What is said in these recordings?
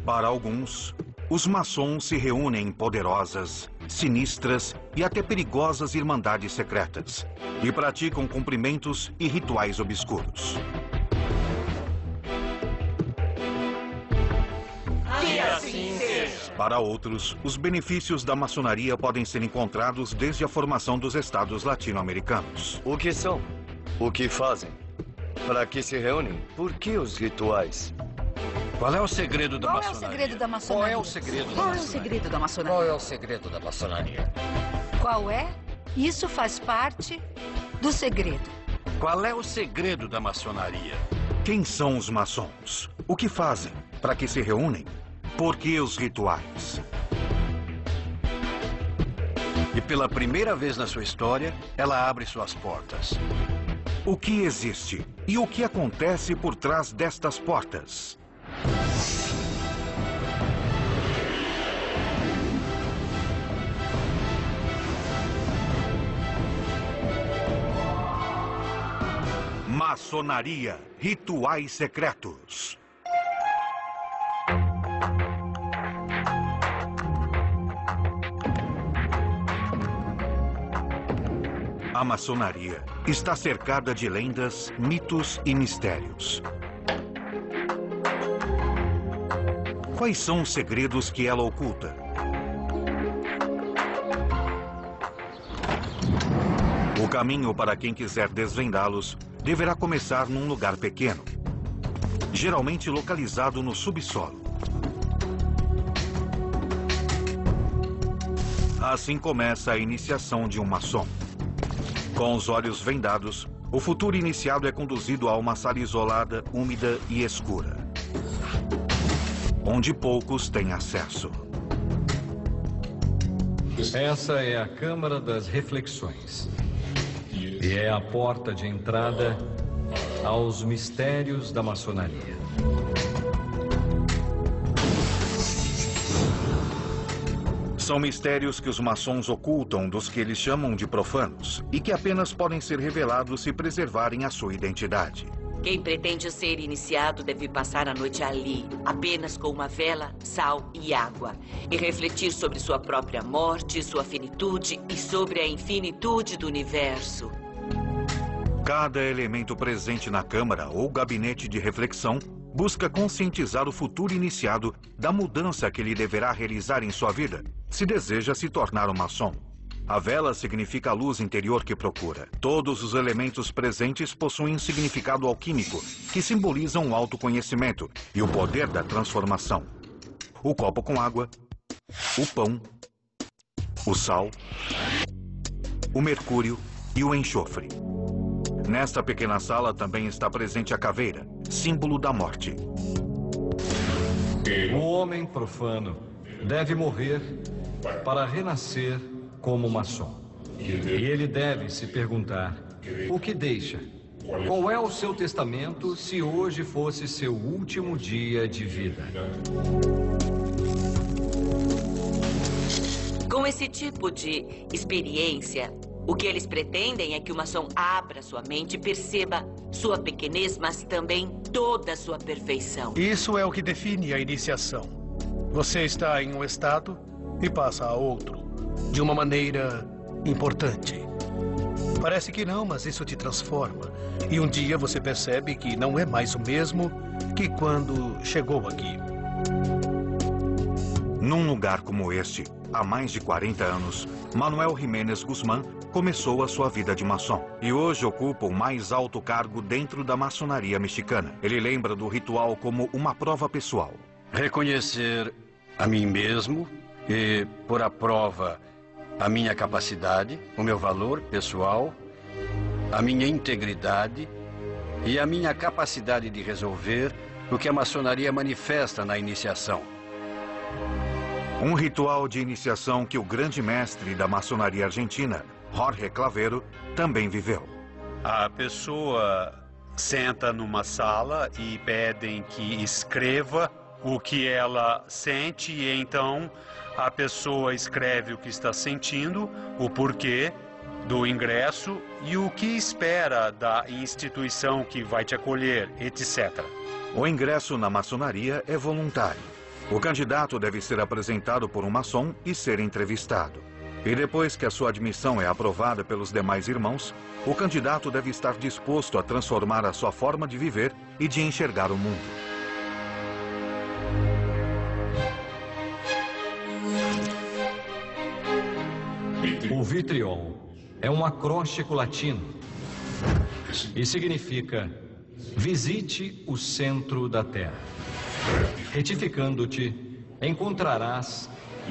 Para alguns, os maçons se reúnem em poderosas, sinistras e até perigosas irmandades secretas e praticam cumprimentos e rituais obscuros. Que assim seja. Para outros, os benefícios da maçonaria podem ser encontrados desde a formação dos estados latino-americanos. O que são? O que fazem? Para que se reúnem? Por que os rituais? Qual é o segredo da maçonaria? Qual é o segredo da maçonaria? Qual é o segredo da Qual é o maçonaria? segredo da maçonaria? Qual é o segredo da maçonaria? Qual é? Isso faz parte do segredo. Qual é o segredo da maçonaria? Quem são os maçons? O que fazem? Para que se reúnem? Por que os rituais? E pela primeira vez na sua história, ela abre suas portas. O que existe? E o que acontece por trás destas portas? Maçonaria, rituais secretos. A maçonaria está cercada de lendas, mitos e mistérios. Quais são os segredos que ela oculta? O caminho para quem quiser desvendá-los deverá começar num lugar pequeno, geralmente localizado no subsolo. Assim começa a iniciação de um maçom. Com os olhos vendados, o futuro iniciado é conduzido a uma sala isolada, úmida e escura, onde poucos têm acesso. Essa é a Câmara das Reflexões. E é a porta de entrada aos mistérios da maçonaria. São mistérios que os maçons ocultam dos que eles chamam de profanos e que apenas podem ser revelados se preservarem a sua identidade. Quem pretende ser iniciado deve passar a noite ali, apenas com uma vela, sal e água, e refletir sobre sua própria morte, sua finitude e sobre a infinitude do universo. Cada elemento presente na câmara ou gabinete de reflexão busca conscientizar o futuro iniciado da mudança que ele deverá realizar em sua vida, se deseja se tornar um maçom. A vela significa a luz interior que procura. Todos os elementos presentes possuem um significado alquímico, que simbolizam o autoconhecimento e o poder da transformação. O copo com água, o pão, o sal, o mercúrio e o enxofre. Nesta pequena sala também está presente a caveira, símbolo da morte. O homem profano deve morrer para renascer como maçom. E ele deve se perguntar: o que deixa? Qual é o seu testamento se hoje fosse seu último dia de vida? Com esse tipo de experiência, o que eles pretendem é que o maçom abra sua mente e perceba sua pequenez, mas também toda a sua perfeição. Isso é o que define a iniciação. Você está em um estado e passa a outro, de uma maneira importante. Parece que não, mas isso te transforma. E um dia você percebe que não é mais o mesmo que quando chegou aqui. Num lugar como este, há mais de 40 anos, Manuel Jiménez Guzmán começou a sua vida de maçom e hoje ocupa o mais alto cargo dentro da maçonaria mexicana. Ele lembra do ritual como uma prova pessoal. Reconhecer a mim mesmo e pôr à prova a minha capacidade, o meu valor pessoal, a minha integridade e a minha capacidade de resolver o que a maçonaria manifesta na iniciação. Um ritual de iniciação que o grande mestre da maçonaria argentina, Jorge Clavero, também viveu. A pessoa senta numa sala e pedem que escreva o que ela sente e então a pessoa escreve o que está sentindo, o porquê do ingresso e o que espera da instituição que vai te acolher, etc. O ingresso na maçonaria é voluntário. O candidato deve ser apresentado por um maçom e ser entrevistado. E depois que a sua admissão é aprovada pelos demais irmãos, o candidato deve estar disposto a transformar a sua forma de viver e de enxergar o mundo. O vitriol é um acróstico latino e significa: visite o centro da terra. Retificando-te, encontrarás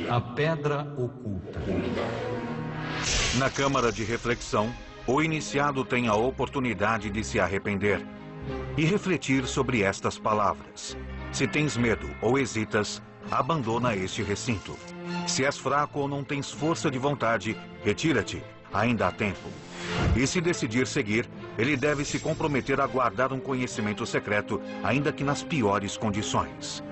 a pedra oculta. Na câmara de reflexão, o iniciado tem a oportunidade de se arrepender e refletir sobre estas palavras. Se tens medo ou hesitas, abandona este recinto. Se és fraco ou não tens força de vontade, retira-te, ainda há tempo. E se decidir seguir, ele deve se comprometer a guardar um conhecimento secreto, ainda que nas piores condições.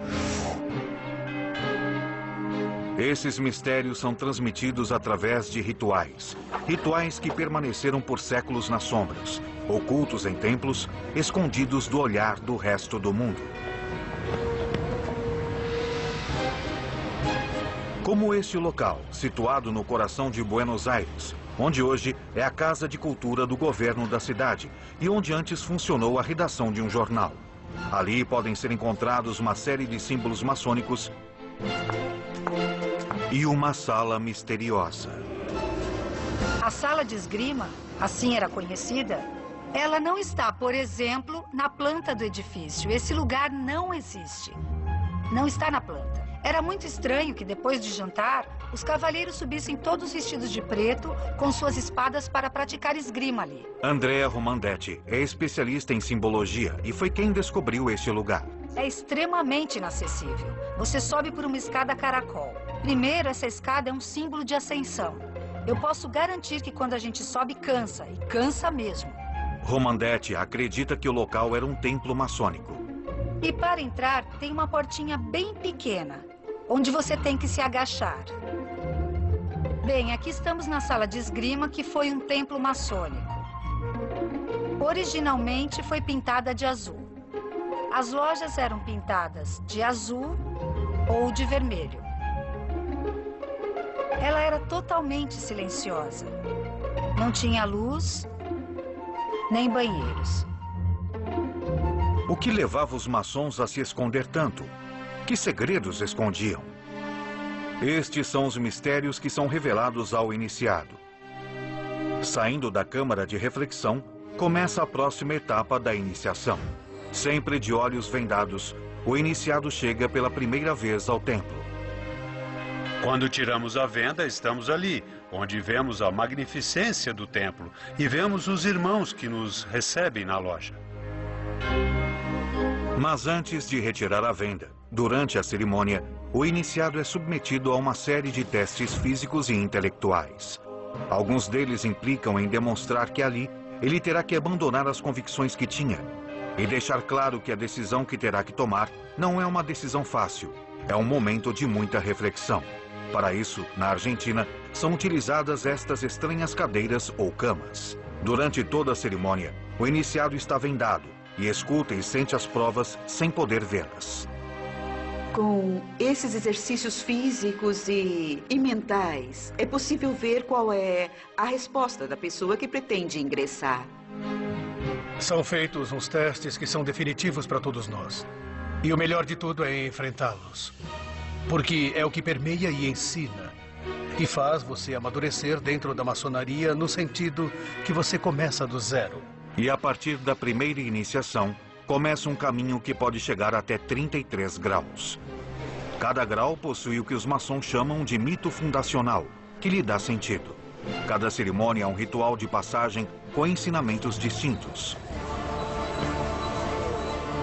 Esses mistérios são transmitidos através de rituais. Rituais que permaneceram por séculos nas sombras, ocultos em templos, escondidos do olhar do resto do mundo. Como este local, situado no coração de Buenos Aires, onde hoje é a Casa de Cultura do governo da cidade e onde antes funcionou a redação de um jornal. Ali podem ser encontrados uma série de símbolos maçônicos e uma sala misteriosa. A sala de esgrima, assim era conhecida, ela não está, por exemplo, na planta do edifício. Esse lugar não existe. Não está na planta. Era muito estranho que, depois de jantar, os cavalheiros subissem todos vestidos de preto, com suas espadas para praticar esgrima ali. Andrea Romandetti é especialista em simbologia e foi quem descobriu este lugar. É extremamente inacessível. Você sobe por uma escada caracol. Primeiro, essa escada é um símbolo de ascensão. Eu posso garantir que quando a gente sobe, cansa, e cansa mesmo. Romandetti acredita que o local era um templo maçônico. E para entrar, tem uma portinha bem pequena, onde você tem que se agachar. Bem, aqui estamos na sala de esgrima, que foi um templo maçônico. Originalmente foi pintada de azul. As lojas eram pintadas de azul ou de vermelho. Ela era totalmente silenciosa. Não tinha luz, nem banheiros. O que levava os maçons a se esconder tanto? Que segredos escondiam? Estes são os mistérios que são revelados ao iniciado. Saindo da câmara de reflexão, começa a próxima etapa da iniciação. Sempre de olhos vendados, o iniciado chega pela primeira vez ao templo. Quando tiramos a venda, estamos ali, onde vemos a magnificência do templo e vemos os irmãos que nos recebem na loja. Mas antes de retirar a venda, durante a cerimônia, o iniciado é submetido a uma série de testes físicos e intelectuais. Alguns deles implicam em demonstrar que ali ele terá que abandonar as convicções que tinha e deixar claro que a decisão que terá que tomar não é uma decisão fácil, é um momento de muita reflexão. Para isso, na Argentina, são utilizadas estas estranhas cadeiras ou camas. Durante toda a cerimônia, o iniciado está vendado e escuta e sente as provas sem poder vê-las. Com esses exercícios físicos e mentais, é possível ver qual é a resposta da pessoa que pretende ingressar. São feitos uns testes que são definitivos para todos nós. E o melhor de tudo é enfrentá-los. Porque é o que permeia e ensina. E faz você amadurecer dentro da maçonaria no sentido que você começa do zero. E a partir da primeira iniciação, começa um caminho que pode chegar até 33 graus. Cada grau possui o que os maçons chamam de mito fundacional, que lhe dá sentido. Cada cerimônia é um ritual de passagem com ensinamentos distintos.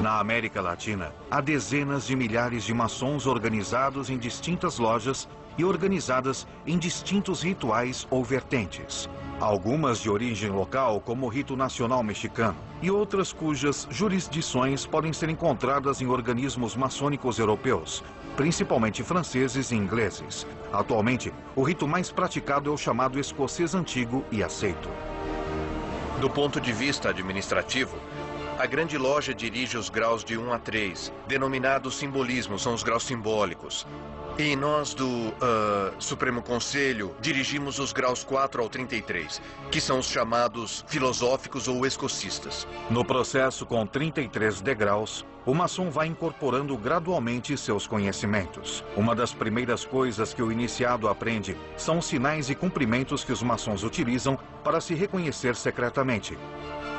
Na América Latina, há dezenas de milhares de maçons organizados em distintas lojas e organizadas em distintos rituais ou vertentes. Algumas de origem local, como o rito nacional mexicano, e outras cujas jurisdições podem ser encontradas em organismos maçônicos europeus, principalmente franceses e ingleses. Atualmente, o rito mais praticado é o chamado escocês antigo e aceito. Do ponto de vista administrativo, A grande loja dirige os graus de 1 a 3, denominados simbolismos, são os graus simbólicos. E nós do Supremo Conselho dirigimos os graus 4 ao 33, que são os chamados filosóficos ou escocistas. No processo com 33 degraus, o maçom vai incorporando gradualmente seus conhecimentos. Uma das primeiras coisas que o iniciado aprende são os sinais e cumprimentos que os maçons utilizam para se reconhecer secretamente.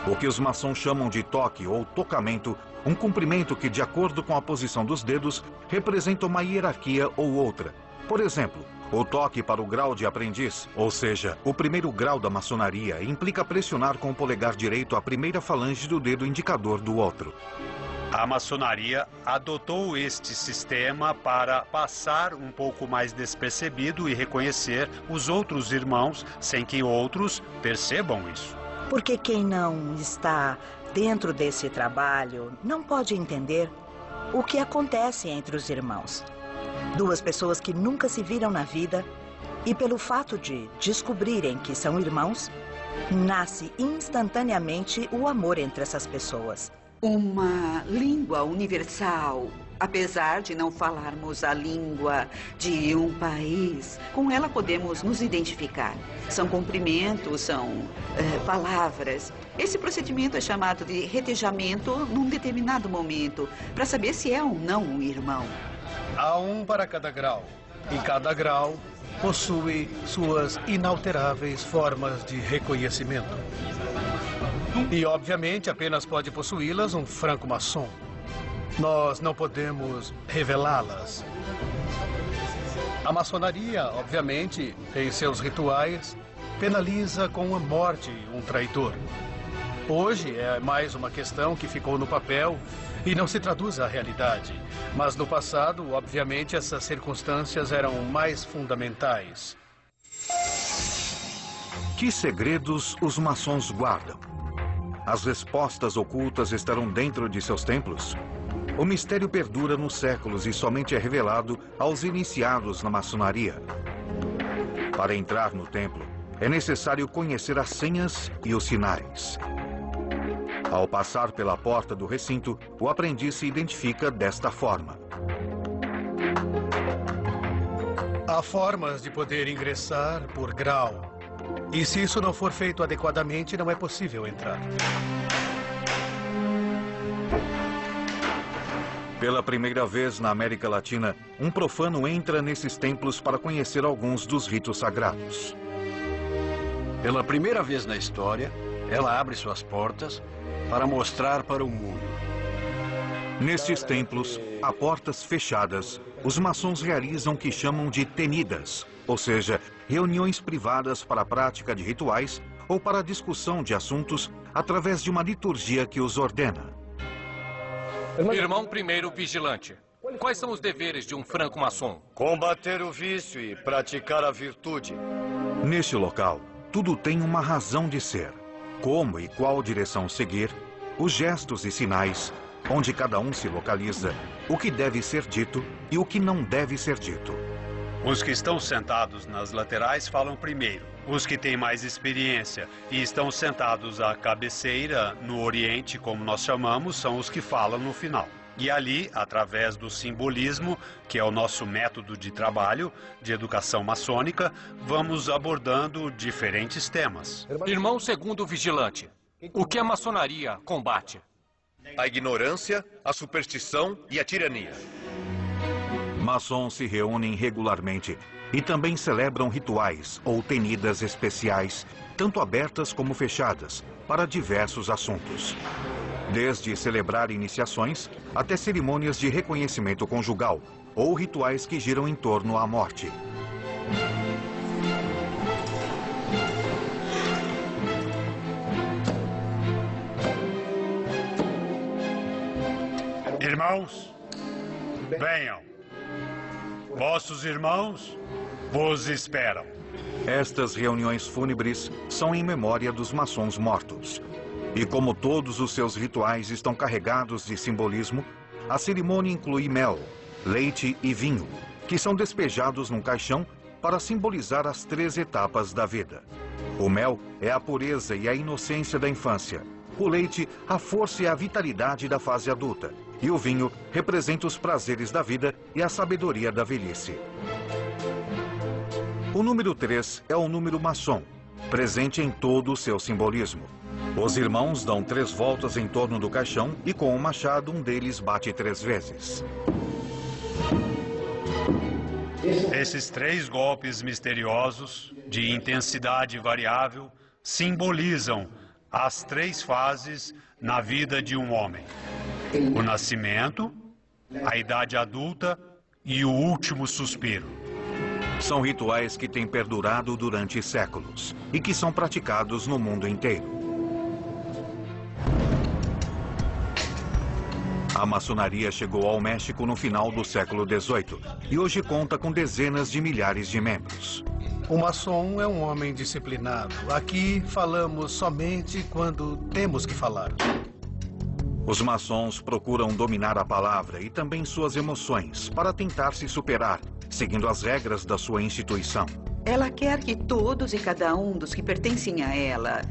O que os maçons chamam de toque ou tocamento, um cumprimento que, de acordo com a posição dos dedos, representa uma hierarquia ou outra. Por exemplo, o toque para o grau de aprendiz, ou seja, o primeiro grau da maçonaria, implica pressionar com o polegar direito a primeira falange do dedo indicador do outro. A maçonaria adotou este sistema para passar um pouco mais despercebido e reconhecer os outros irmãos sem que outros percebam isso. Porque quem não está dentro desse trabalho não pode entender o que acontece entre os irmãos. Duas pessoas que nunca se viram na vida e pelo fato de descobrirem que são irmãos, nasce instantaneamente o amor entre essas pessoas. Uma língua universal. Apesar de não falarmos a língua de um país, com ela podemos nos identificar. São cumprimentos, são palavras. Esse procedimento é chamado de retejamento num determinado momento, para saber se é ou não um irmão. Há um para cada grau. E cada grau possui suas inalteráveis formas de reconhecimento. E, obviamente, apenas pode possuí-las um franco-maçom. Nós não podemos revelá-las. A maçonaria, obviamente, em seus rituais, penaliza com a morte um traidor. Hoje é mais uma questão que ficou no papel e não se traduz à realidade. Mas no passado, obviamente, essas circunstâncias eram mais fundamentais. Que segredos os maçons guardam? As respostas ocultas estarão dentro de seus templos? O mistério perdura nos séculos e somente é revelado aos iniciados na maçonaria. Para entrar no templo, é necessário conhecer as senhas e os sinais. Ao passar pela porta do recinto, o aprendiz se identifica desta forma. Há formas de poder ingressar por grau. E se isso não for feito adequadamente, não é possível entrar. Pela primeira vez na América Latina, um profano entra nesses templos para conhecer alguns dos ritos sagrados. Pela primeira vez na história, ela abre suas portas para mostrar para o mundo. Nestes templos, a portas fechadas, os maçons realizam o que chamam de tenidas, ou seja, reuniões privadas para a prática de rituais ou para a discussão de assuntos através de uma liturgia que os ordena. Irmão primeiro vigilante, quais são os deveres de um franco-maçom? Combater o vício e praticar a virtude. Neste local, tudo tem uma razão de ser. Como e qual direção seguir, os gestos e sinais, onde cada um se localiza, o que deve ser dito e o que não deve ser dito. Os que estão sentados nas laterais falam primeiro. Os que têm mais experiência e estão sentados à cabeceira, no oriente, como nós chamamos, são os que falam no final. E ali, através do simbolismo, que é o nosso método de trabalho, de educação maçônica, vamos abordando diferentes temas. Irmão segundo vigilante, o que a maçonaria combate? A ignorância, a superstição e a tirania. Maçons se reúnem regularmente e também celebram rituais ou tenidas especiais, tanto abertas como fechadas, para diversos assuntos. Desde celebrar iniciações até cerimônias de reconhecimento conjugal ou rituais que giram em torno à morte. Irmãos, venham. Vossos irmãos vos esperam. Estas reuniões fúnebres são em memória dos maçons mortos. E como todos os seus rituais estão carregados de simbolismo, a cerimônia inclui mel, leite e vinho, que são despejados num caixão para simbolizar as 3 etapas da vida. O mel é a pureza e a inocência da infância. o leite a força e a vitalidade da fase adulta, e o vinho representa os prazeres da vida e a sabedoria da velhice. O número 3 é o número maçom, presente em todo o seu simbolismo. Os irmãos dão 3 voltas em torno do caixão e com o machado um deles bate 3 vezes. Esses 3 golpes misteriosos, de intensidade variável, simbolizam as 3 fases na vida de um homem: o nascimento, a idade adulta e o último suspiro. São rituais que têm perdurado durante séculos e que são praticados no mundo inteiro. A maçonaria chegou ao México no final do século XVIII e hoje conta com dezenas de milhares de membros. O maçom é um homem disciplinado. Aqui falamos somente quando temos que falar. Os maçons procuram dominar a palavra e também suas emoções para tentar se superar, seguindo as regras da sua instituição. Ela quer que todos e cada um dos que pertencem a ela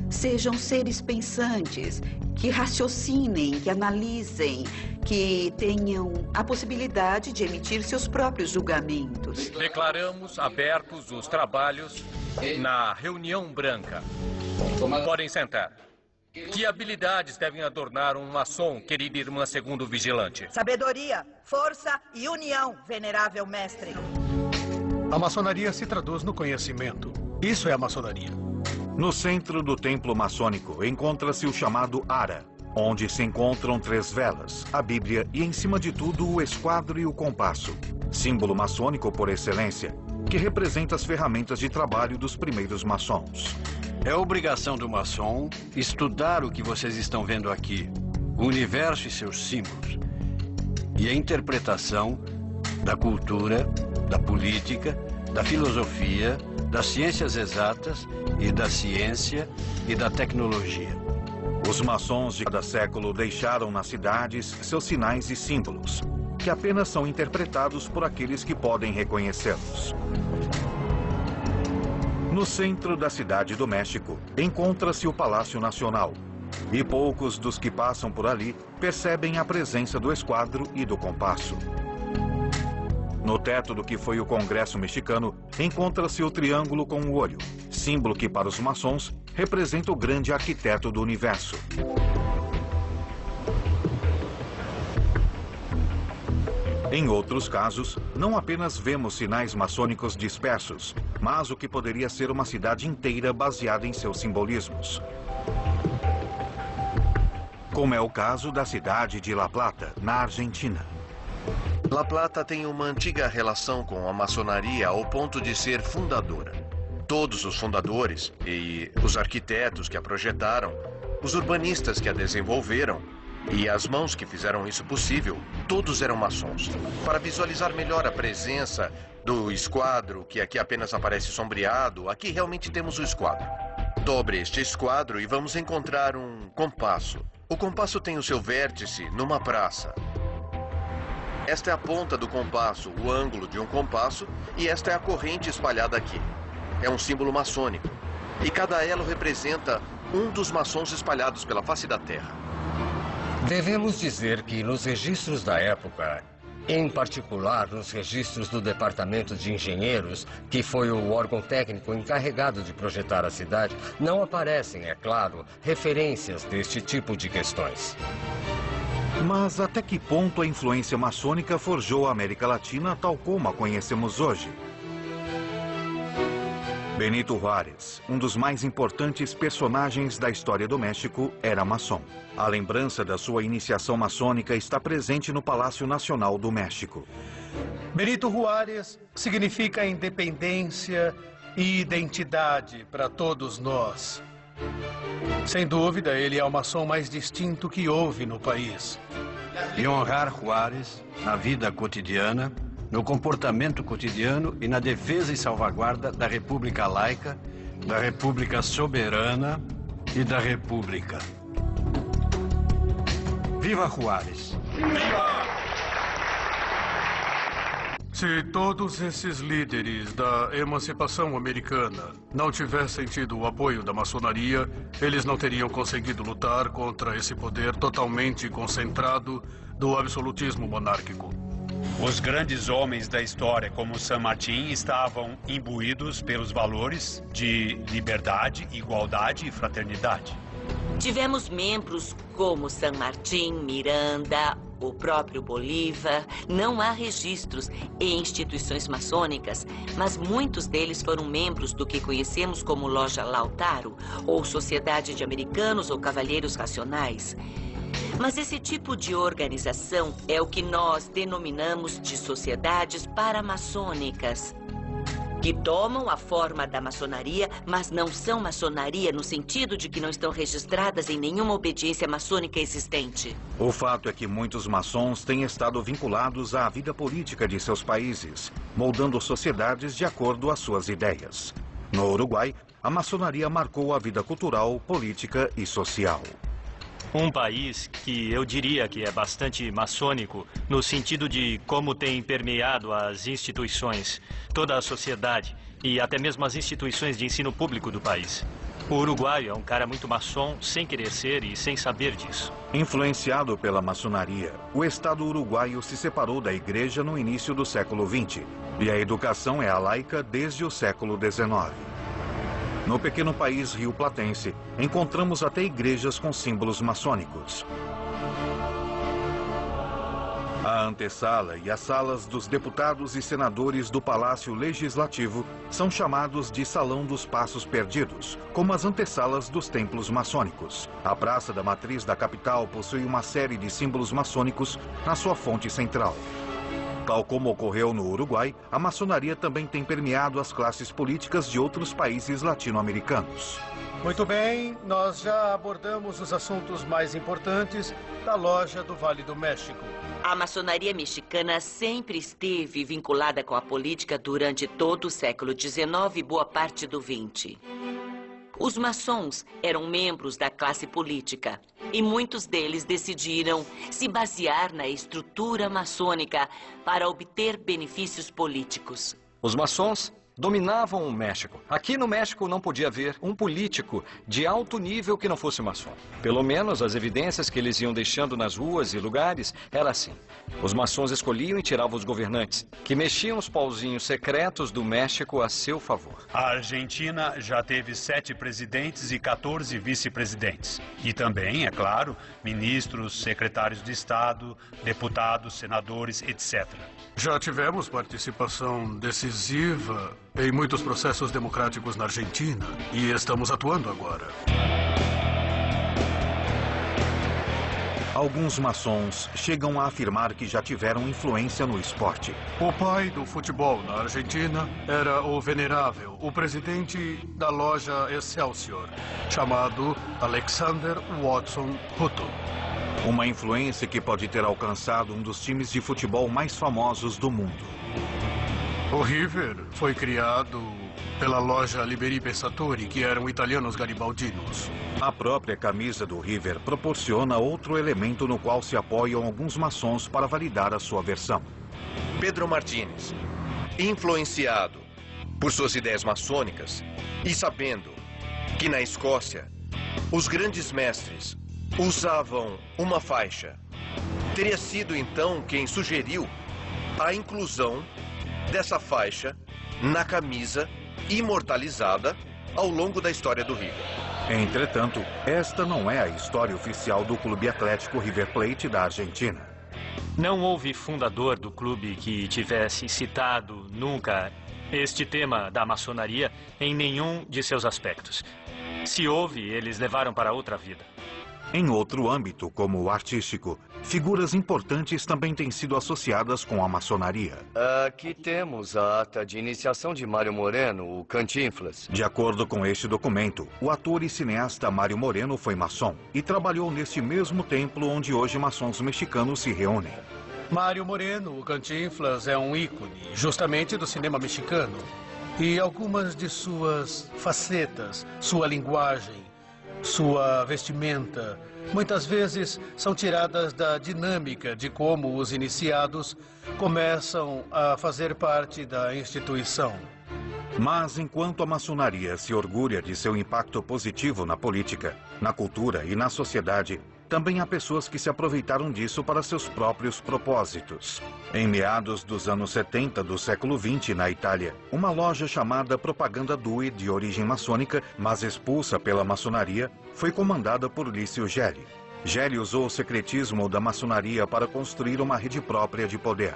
sejam seres pensantes, que raciocinem, que analisem, que tenham a possibilidade de emitir seus próprios julgamentos. Declaramos abertos os trabalhos na reunião branca. Podem sentar. Que habilidades devem adornar um maçom, querida irmã segundo vigilante? Sabedoria, força e união, venerável mestre. A maçonaria se traduz no conhecimento. Isso é a maçonaria. No centro do templo maçônico encontra-se o chamado Ara, onde se encontram 3 velas, a Bíblia e, em cima de tudo, o esquadro e o compasso, símbolo maçônico por excelência, que representa as ferramentas de trabalho dos primeiros maçons. É obrigação do maçom estudar o que vocês estão vendo aqui, o universo e seus símbolos, e a interpretação da cultura, da política, da filosofia, das ciências exatas e da ciência e da tecnologia. Os maçons de cada século deixaram nas cidades seus sinais e símbolos, que apenas são interpretados por aqueles que podem reconhecê-los. No centro da cidade do México, encontra-se o Palácio Nacional, e poucos dos que passam por ali percebem a presença do esquadro e do compasso. No teto do que foi o Congresso mexicano, encontra-se o triângulo com o olho, símbolo que para os maçons representa o grande arquiteto do universo. Em outros casos, não apenas vemos sinais maçônicos dispersos, mas o que poderia ser uma cidade inteira baseada em seus simbolismos. Como é o caso da cidade de La Plata, na Argentina. La Plata tem uma antiga relação com a maçonaria ao ponto de ser fundadora. Todos os fundadores e os arquitetos que a projetaram, os urbanistas que a desenvolveram e as mãos que fizeram isso possível, todos eram maçons. Para visualizar melhor a presença do esquadro, que aqui apenas aparece sombreado, aqui realmente temos o esquadro. Dobre este esquadro e vamos encontrar um compasso. O compasso tem o seu vértice numa praça. Esta é a ponta do compasso, o ângulo de um compasso, e esta é a corrente espalhada aqui. É um símbolo maçônico. E cada elo representa um dos maçons espalhados pela face da Terra. Devemos dizer que nos registros da época, em particular nos registros do Departamento de Engenheiros, que foi o órgão técnico encarregado de projetar a cidade, não aparecem, é claro, referências deste tipo de questões. Mas até que ponto a influência maçônica forjou a América Latina tal como a conhecemos hoje? Benito Juárez, um dos mais importantes personagens da história do México, era maçom. A lembrança da sua iniciação maçônica está presente no Palácio Nacional do México. Benito Juárez significa independência e identidade para todos nós. Sem dúvida, ele é o maçom mais distinto que houve no país. E honrar Juárez na vida cotidiana, no comportamento cotidiano e na defesa e salvaguarda da República Laica, da República Soberana e da República. Viva Juárez! Viva! Se todos esses líderes da emancipação americana não tivessem tido o apoio da maçonaria, eles não teriam conseguido lutar contra esse poder totalmente concentrado do absolutismo monárquico. Os grandes homens da história, como San Martín, estavam imbuídos pelos valores de liberdade, igualdade e fraternidade. Tivemos membros como San Martín, Miranda, o próprio Bolívar. Não há registros em instituições maçônicas, mas muitos deles foram membros do que conhecemos como Loja Lautaro, ou Sociedade de Americanos ou Cavalheiros Racionais. Mas esse tipo de organização é o que nós denominamos de sociedades paramaçônicas, que tomam a forma da maçonaria, mas não são maçonaria no sentido de que não estão registradas em nenhuma obediência maçônica existente. O fato é que muitos maçons têm estado vinculados à vida política de seus países, moldando sociedades de acordo às suas ideias. No Uruguai, a maçonaria marcou a vida cultural, política e social. Um país que eu diria que é bastante maçônico, no sentido de como tem permeado as instituições, toda a sociedade e até mesmo as instituições de ensino público do país. O Uruguai é um cara muito maçom, sem querer ser e sem saber disso. Influenciado pela maçonaria, o Estado uruguaio se separou da igreja no início do século XX, e a educação é a laica desde o século XIX. No pequeno país rio-platense, encontramos até igrejas com símbolos maçônicos. A antessala e as salas dos deputados e senadores do Palácio Legislativo são chamados de Salão dos Passos Perdidos, como as antessalas dos templos maçônicos. A Praça da Matriz da capital possui uma série de símbolos maçônicos na sua fonte central. Tal como ocorreu no Uruguai, a maçonaria também tem permeado as classes políticas de outros países latino-americanos. Muito bem, nós já abordamos os assuntos mais importantes da Loja do Vale do México. A maçonaria mexicana sempre esteve vinculada com a política durante todo o século XIX e boa parte do XX. Os maçons eram membros da classe política e muitos deles decidiram se basear na estrutura maçônica para obter benefícios políticos. Os maçons dominavam o México. Aqui no México não podia haver um político de alto nível que não fosse maçom. Pelo menos as evidências que eles iam deixando nas ruas e lugares era assim. Os maçons escolhiam e tiravam os governantes, que mexiam os pauzinhos secretos do México a seu favor. A Argentina já teve 7 presidentes e 14 vice-presidentes. E também, é claro, ministros, secretários de Estado, deputados, senadores, etc. Já tivemos participação decisiva em muitos processos democráticos na Argentina e estamos atuando agora. Alguns maçons chegam a afirmar que já tiveram influência no esporte. O pai do futebol na Argentina era o venerável, o presidente da loja Excelsior, chamado Alexander Watson Hutton. Uma influência que pode ter alcançado um dos times de futebol mais famosos do mundo. O River foi criado pela loja Liberi Pensatori, que eram italianos garibaldinos. A própria camisa do River proporciona outro elemento no qual se apoiam alguns maçons para validar a sua versão. Pedro Martínez, influenciado por suas ideias maçônicas e sabendo que na Escócia os grandes mestres usavam uma faixa, teria sido então quem sugeriu a inclusão dessa faixa na camisa imortalizada ao longo da história do River. Entretanto, esta não é a história oficial do Clube Atlético River Plate da Argentina. Não houve fundador do clube que tivesse citado nunca este tema da maçonaria em nenhum de seus aspectos. Se houve, eles levaram para outra vida. Em outro âmbito, como o artístico, figuras importantes também têm sido associadas com a maçonaria. Aqui temos a ata de iniciação de Mário Moreno, o Cantinflas. De acordo com este documento, o ator e cineasta Mário Moreno foi maçom e trabalhou neste mesmo templo onde hoje maçons mexicanos se reúnem. Mário Moreno, o Cantinflas, é um ícone justamente do cinema mexicano. E algumas de suas facetas, sua linguagem, sua vestimenta, muitas vezes são tiradas da dinâmica de como os iniciados começam a fazer parte da instituição. Mas enquanto a maçonaria se orgulha de seu impacto positivo na política, na cultura e na sociedade, também há pessoas que se aproveitaram disso para seus próprios propósitos. Em meados dos anos 70 do século XX, na Itália, uma loja chamada Propaganda Due, de origem maçônica, mas expulsa pela maçonaria, foi comandada por Lício Gelli. Gelli usou o secretismo da maçonaria para construir uma rede própria de poder,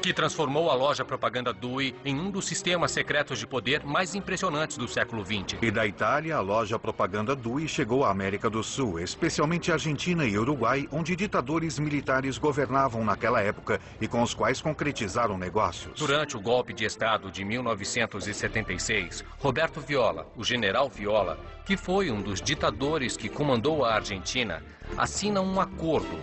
que transformou a loja Propaganda Due em um dos sistemas secretos de poder mais impressionantes do século XX. E da Itália, a loja Propaganda Due chegou à América do Sul, especialmente Argentina e Uruguai, onde ditadores militares governavam naquela época e com os quais concretizaram negócios. Durante o golpe de Estado de 1976, Roberto Viola, o general Viola, que foi um dos ditadores que comandou a Argentina, assina um acordo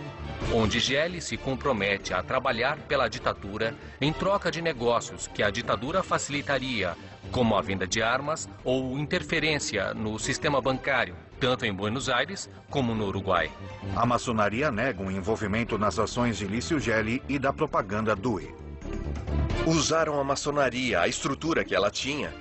onde Gelli se compromete a trabalhar pela ditadura em troca de negócios que a ditadura facilitaria, como a venda de armas ou interferência no sistema bancário, tanto em Buenos Aires como no Uruguai. A maçonaria nega o envolvimento nas ações de Lício Gelli e da Propaganda Due. Usaram a maçonaria, a estrutura que ela tinha,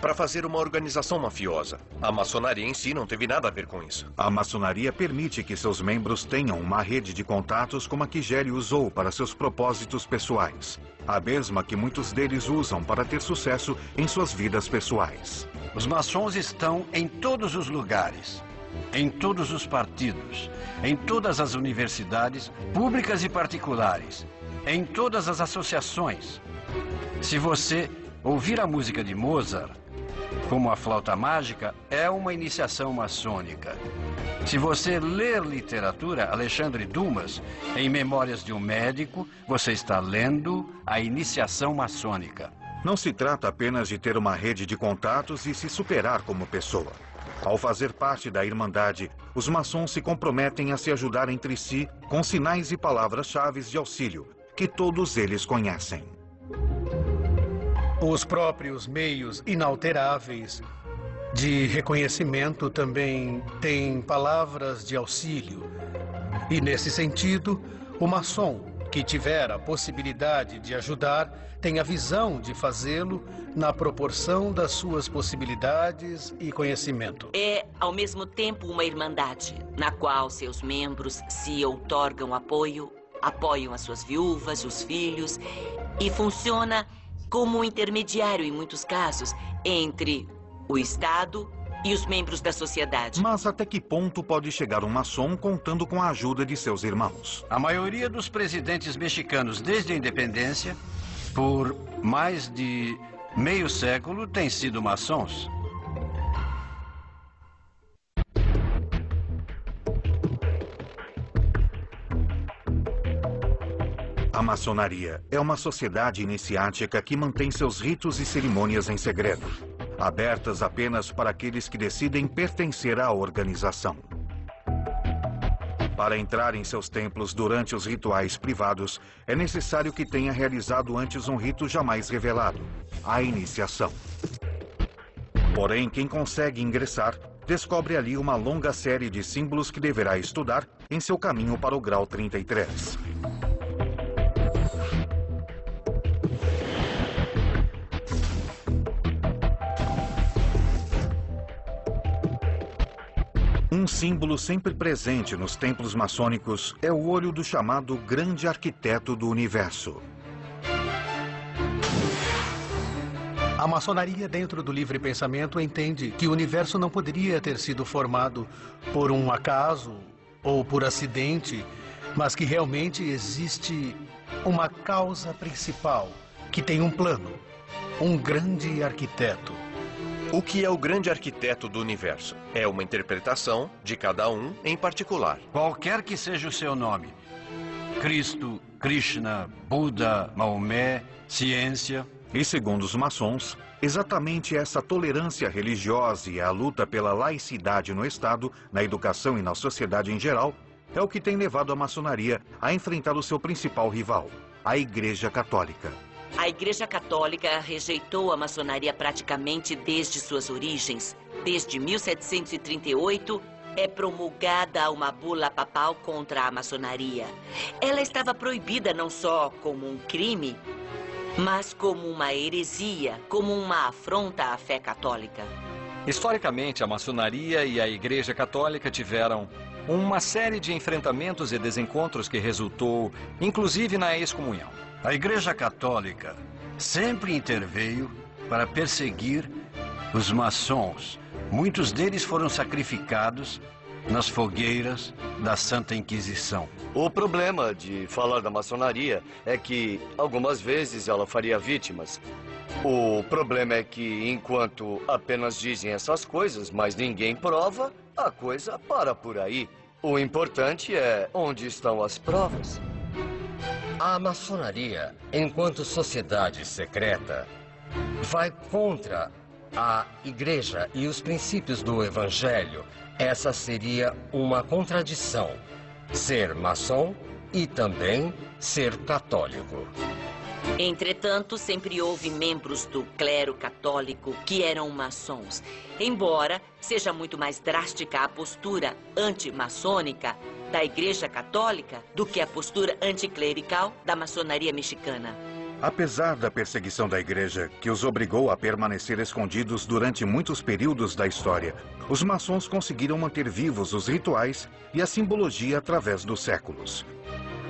para fazer uma organização mafiosa. A maçonaria em si não teve nada a ver com isso. A maçonaria permite que seus membros tenham uma rede de contatos como a que Gelli usou para seus propósitos pessoais. A mesma que muitos deles usam para ter sucesso em suas vidas pessoais. Os maçons estão em todos os lugares, em todos os partidos, em todas as universidades, públicas e particulares, em todas as associações. Se você ouvir a música de Mozart, como a flauta mágica, é uma iniciação maçônica. Se você ler literatura, Alexandre Dumas, em Memórias de um Médico, você está lendo a iniciação maçônica. Não se trata apenas de ter uma rede de contatos e se superar como pessoa. Ao fazer parte da Irmandade, os maçons se comprometem a se ajudar entre si com sinais e palavras-chave de auxílio, que todos eles conhecem. Os próprios meios inalteráveis de reconhecimento também têm palavras de auxílio. E, nesse sentido, o maçom que tiver a possibilidade de ajudar tem a visão de fazê-lo na proporção das suas possibilidades e conhecimento. É, ao mesmo tempo, uma irmandade, na qual seus membros se outorgam apoio, apoiam as suas viúvas, os filhos, e funciona como um intermediário, em muitos casos, entre o Estado e os membros da sociedade. Mas até que ponto pode chegar um maçom contando com a ajuda de seus irmãos? A maioria dos presidentes mexicanos desde a independência, por mais de meio século, têm sido maçons. A maçonaria é uma sociedade iniciática que mantém seus ritos e cerimônias em segredo, abertas apenas para aqueles que decidem pertencer à organização. Para entrar em seus templos durante os rituais privados, é necessário que tenha realizado antes um rito jamais revelado, a iniciação. Porém, quem consegue ingressar, descobre ali uma longa série de símbolos que deverá estudar em seu caminho para o grau 33. Um símbolo sempre presente nos templos maçônicos é o olho do chamado Grande Arquiteto do Universo. A maçonaria, dentro do livre pensamento, entende que o universo não poderia ter sido formado por um acaso ou por acidente, mas que realmente existe uma causa principal, que tem um plano, um grande arquiteto. O que é o grande arquiteto do universo? É uma interpretação de cada um em particular. Qualquer que seja o seu nome. Cristo, Krishna, Buda, Maomé, ciência. E segundo os maçons, exatamente essa tolerância religiosa e a luta pela laicidade no Estado, na educação e na sociedade em geral, é o que tem levado a maçonaria a enfrentar o seu principal rival, a Igreja Católica. A Igreja Católica rejeitou a maçonaria praticamente desde suas origens, desde 1738, é promulgada uma bula papal contra a maçonaria. Ela estava proibida não só como um crime, mas como uma heresia, como uma afronta à fé católica. Historicamente, a maçonaria e a Igreja Católica tiveram uma série de enfrentamentos e desencontros que resultou, inclusive, na excomunhão. A Igreja Católica sempre interveio para perseguir os maçons. Muitos deles foram sacrificados nas fogueiras da Santa Inquisição. O problema de falar da maçonaria é que, algumas vezes, ela faria vítimas. O problema é que, enquanto apenas dizem essas coisas, mas ninguém prova, a coisa para por aí. O importante é onde estão as provas. A maçonaria, enquanto sociedade secreta, vai contra a Igreja e os princípios do Evangelho. Essa seria uma contradição. Ser maçom e também ser católico. Entretanto, sempre houve membros do clero católico que eram maçons. Embora seja muito mais drástica a postura antimaçônica da Igreja Católica do que a postura anticlerical da maçonaria mexicana. Apesar da perseguição da Igreja, que os obrigou a permanecer escondidos durante muitos períodos da história, os maçons conseguiram manter vivos os rituais e a simbologia através dos séculos.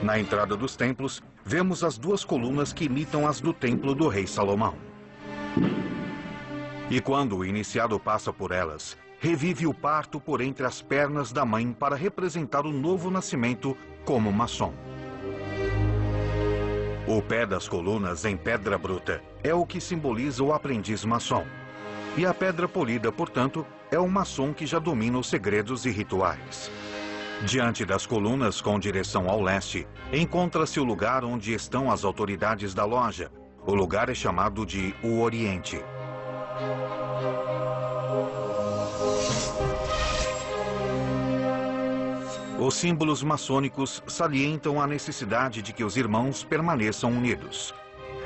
Na entrada dos templos, vemos as duas colunas que imitam as do templo do rei Salomão. E quando o iniciado passa por elas, revive o parto por entre as pernas da mãe para representar o novo nascimento como maçom. O pé das colunas em pedra bruta é o que simboliza o aprendiz maçom. E a pedra polida, portanto, é o maçom que já domina os segredos e rituais. Diante das colunas com direção ao leste, encontra-se o lugar onde estão as autoridades da loja. O lugar é chamado de o Oriente. Os símbolos maçônicos salientam a necessidade de que os irmãos permaneçam unidos.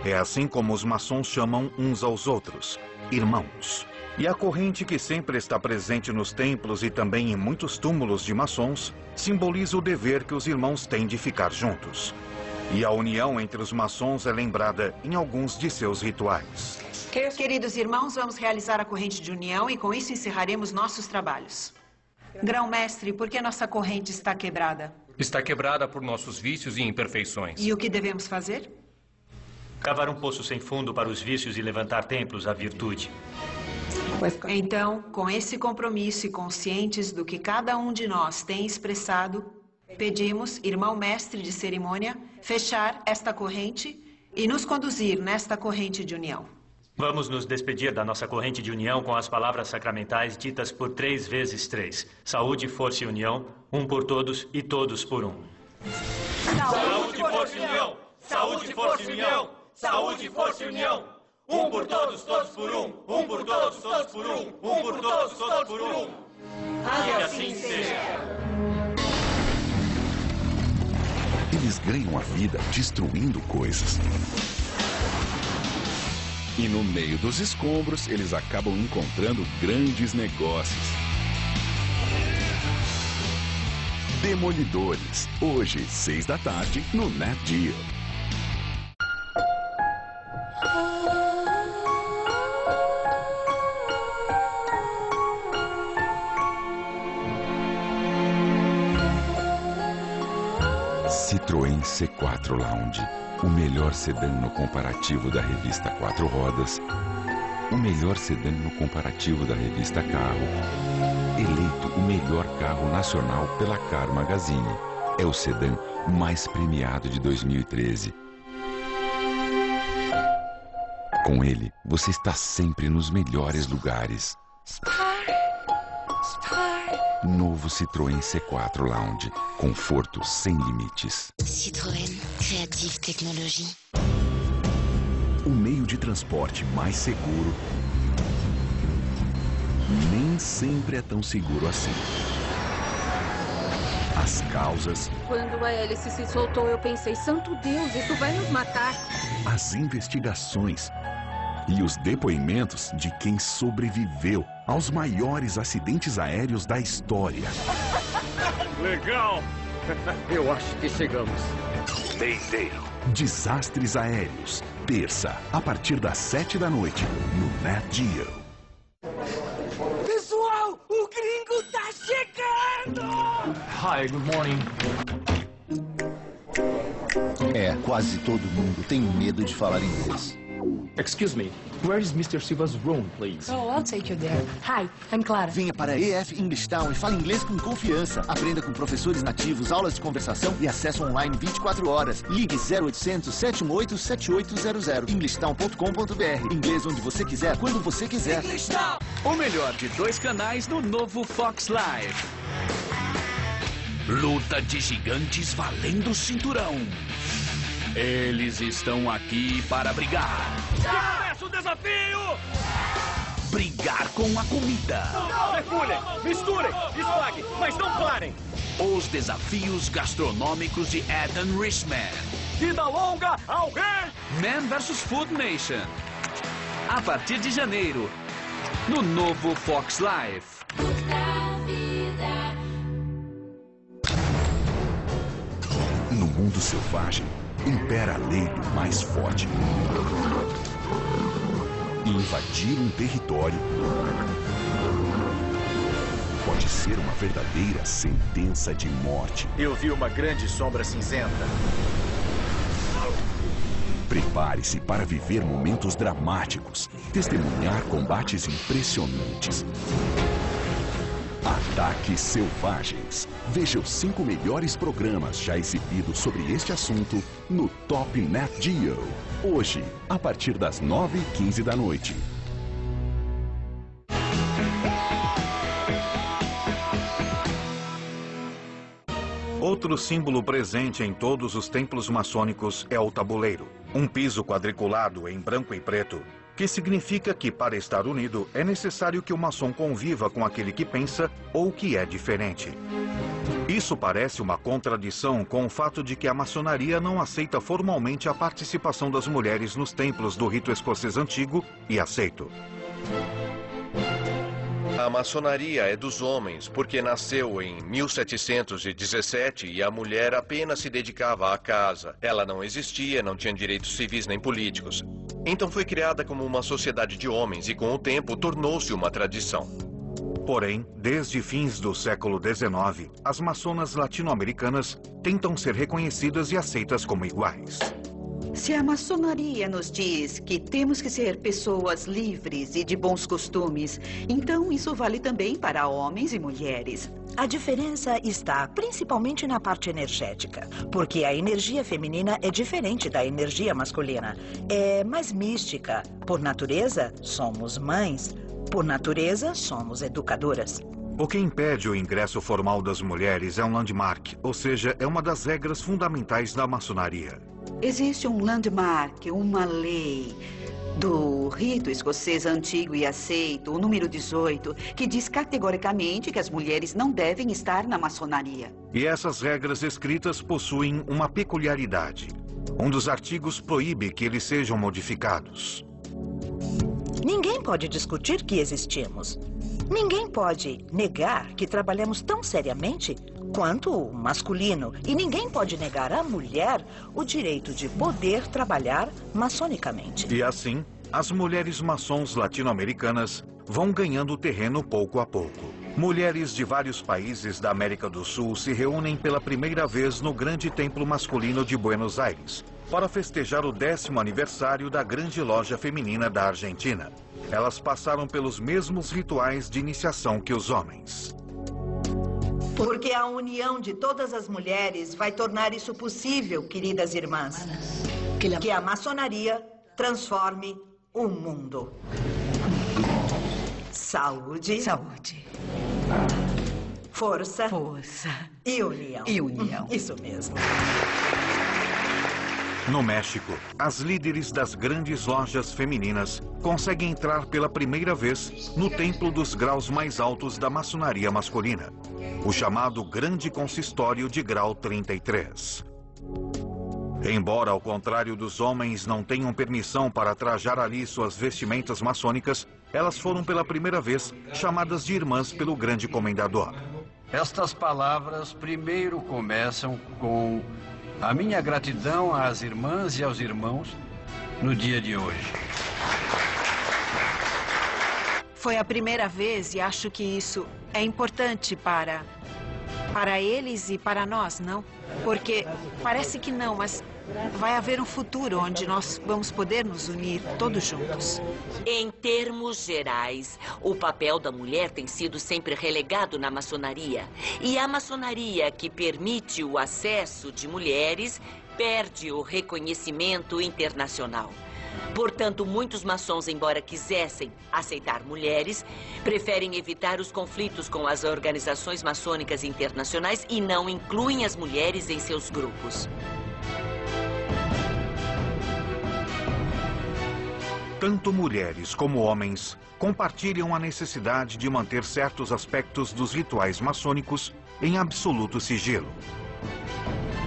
É assim como os maçons chamam uns aos outros, irmãos. E a corrente que sempre está presente nos templos e também em muitos túmulos de maçons simboliza o dever que os irmãos têm de ficar juntos. E a união entre os maçons é lembrada em alguns de seus rituais. Queridos irmãos, vamos realizar a corrente de união e com isso encerraremos nossos trabalhos. Grão-mestre, por que nossa corrente está quebrada? Está quebrada por nossos vícios e imperfeições. E o que devemos fazer? Cavar um poço sem fundo para os vícios e levantar templos à virtude. Então, com esse compromisso e conscientes do que cada um de nós tem expressado, pedimos, irmão mestre de cerimônia, fechar esta corrente e nos conduzir nesta corrente de união. Vamos nos despedir da nossa corrente de união com as palavras sacramentais ditas por 3 vezes 3. Saúde, força e união, um por todos e todos por um. Saúde, força e união! Saúde, força e união! Saúde, força e união! Um por todos, todos por um! Um por todos, todos por um! Um por todos, todos por um! Que assim seja! Eles ganham a vida destruindo coisas. E no meio dos escombros, eles acabam encontrando grandes negócios. Demolidores, hoje, 6 da tarde, no Net Geo. Citroën C4 Lounge, o melhor sedã no comparativo da revista 4 Rodas, o melhor sedã no comparativo da revista Carro, eleito o melhor carro nacional pela Car Magazine. É o sedã mais premiado de 2013. Com ele, você está sempre nos melhores lugares. Novo Citroën C4 Lounge. Conforto sem limites. Citroën Creative Technology. O meio de transporte mais seguro nem sempre é tão seguro assim. As causas... Quando a hélice se soltou, eu pensei, santo Deus, isso vai nos matar. As investigações e os depoimentos de quem sobreviveu aos maiores acidentes aéreos da história. Legal! Eu acho que chegamos. Mayday. Desastres aéreos. Terça, a partir das 7 da noite, no Nat Geo. Pessoal, o gringo tá chegando! Hi, good morning. Quase todo mundo tem medo de falar inglês. Excuse me, where is Mr. Silva's room, please? Oh, I'll take you there. Hi, I'm Clara. Venha para a EF English Town e fale inglês com confiança. Aprenda com professores nativos, aulas de conversação e acesso online 24 horas. Ligue 0800 718 7800. englishtown.com.br. Inglês onde você quiser, quando você quiser. O melhor de 2 canais no novo Fox Live. Luta de gigantes valendo o cinturão. Eles estão aqui para brigar. Começa o desafio! Brigar com a comida. Mergulhem, misturem, esmaguem, mas não parem. Os desafios gastronômicos de Adam Richman. Vida longa ao rei! Man vs Food Nation. A partir de janeiro, no novo Fox Live. No mundo selvagem, impera a lei do mais forte. E invadir um território pode ser uma verdadeira sentença de morte. Eu vi uma grande sombra cinzenta. Prepare-se para viver momentos dramáticos, testemunhar combates impressionantes. Ataques Selvagens. Veja os 5 melhores programas já exibidos sobre este assunto no Top Nat Geo. Hoje, a partir das 9h15 da noite. Outro símbolo presente em todos os templos maçônicos é o tabuleiro, um piso quadriculado em branco e preto, que significa que, para estar unido, é necessário que o maçom conviva com aquele que pensa ou que é diferente. Isso parece uma contradição com o fato de que a maçonaria não aceita formalmente a participação das mulheres nos templos do rito escocês antigo e aceito. A maçonaria é dos homens, porque nasceu em 1717 e a mulher apenas se dedicava à casa. Ela não existia, não tinha direitos civis nem políticos. Então foi criada como uma sociedade de homens e com o tempo tornou-se uma tradição. Porém, desde fins do século XIX, as maçonas latino-americanas tentam ser reconhecidas e aceitas como iguais. Se a maçonaria nos diz que temos que ser pessoas livres e de bons costumes, então isso vale também para homens e mulheres. A diferença está principalmente na parte energética, porque a energia feminina é diferente da energia masculina. É mais mística. Por natureza, somos mães. Por natureza, somos educadoras. O que impede o ingresso formal das mulheres é um landmark, ou seja, é uma das regras fundamentais da maçonaria. Existe um landmark, uma lei do rito escocês antigo e aceito, o número 18, que diz categoricamente que as mulheres não devem estar na maçonaria. E essas regras escritas possuem uma peculiaridade. Um dos artigos proíbe que eles sejam modificados. Ninguém pode discutir que existimos. Ninguém pode negar que trabalhamos tão seriamente quanto o masculino. E ninguém pode negar à mulher o direito de poder trabalhar maçonicamente. E assim, as mulheres maçons latino-americanas vão ganhando terreno pouco a pouco. Mulheres de vários países da América do Sul se reúnem pela primeira vez no Grande Templo Masculino de Buenos Aires para festejar o 10º aniversário da Grande Loja Feminina da Argentina. Elas passaram pelos mesmos rituais de iniciação que os homens. Porque a união de todas as mulheres vai tornar isso possível, queridas irmãs. Que a maçonaria transforme o mundo. Saúde. Saúde. Força. Força. E união. E união. Isso mesmo. No México, as líderes das grandes lojas femininas conseguem entrar pela primeira vez no templo dos graus mais altos da maçonaria masculina, o chamado Grande Consistório de Grau 33. Embora, ao contrário dos homens, não tenham permissão para trajar ali suas vestimentas maçônicas, elas foram pela primeira vez chamadas de irmãs pelo grande comendador. Estas palavras primeiro começam com a minha gratidão às irmãs e aos irmãos no dia de hoje. Foi a primeira vez e acho que isso é importante para eles e para nós, não? Porque parece que não, mas vai haver um futuro onde nós vamos poder nos unir todos juntos. Em termos gerais, o papel da mulher tem sido sempre relegado na maçonaria. E a maçonaria que permite o acesso de mulheres perde o reconhecimento internacional. Portanto, muitos maçons, embora quisessem aceitar mulheres, preferem evitar os conflitos com as organizações maçônicas internacionais e não incluem as mulheres em seus grupos. Tanto mulheres como homens compartilham a necessidade de manter certos aspectos dos rituais maçônicos em absoluto sigilo.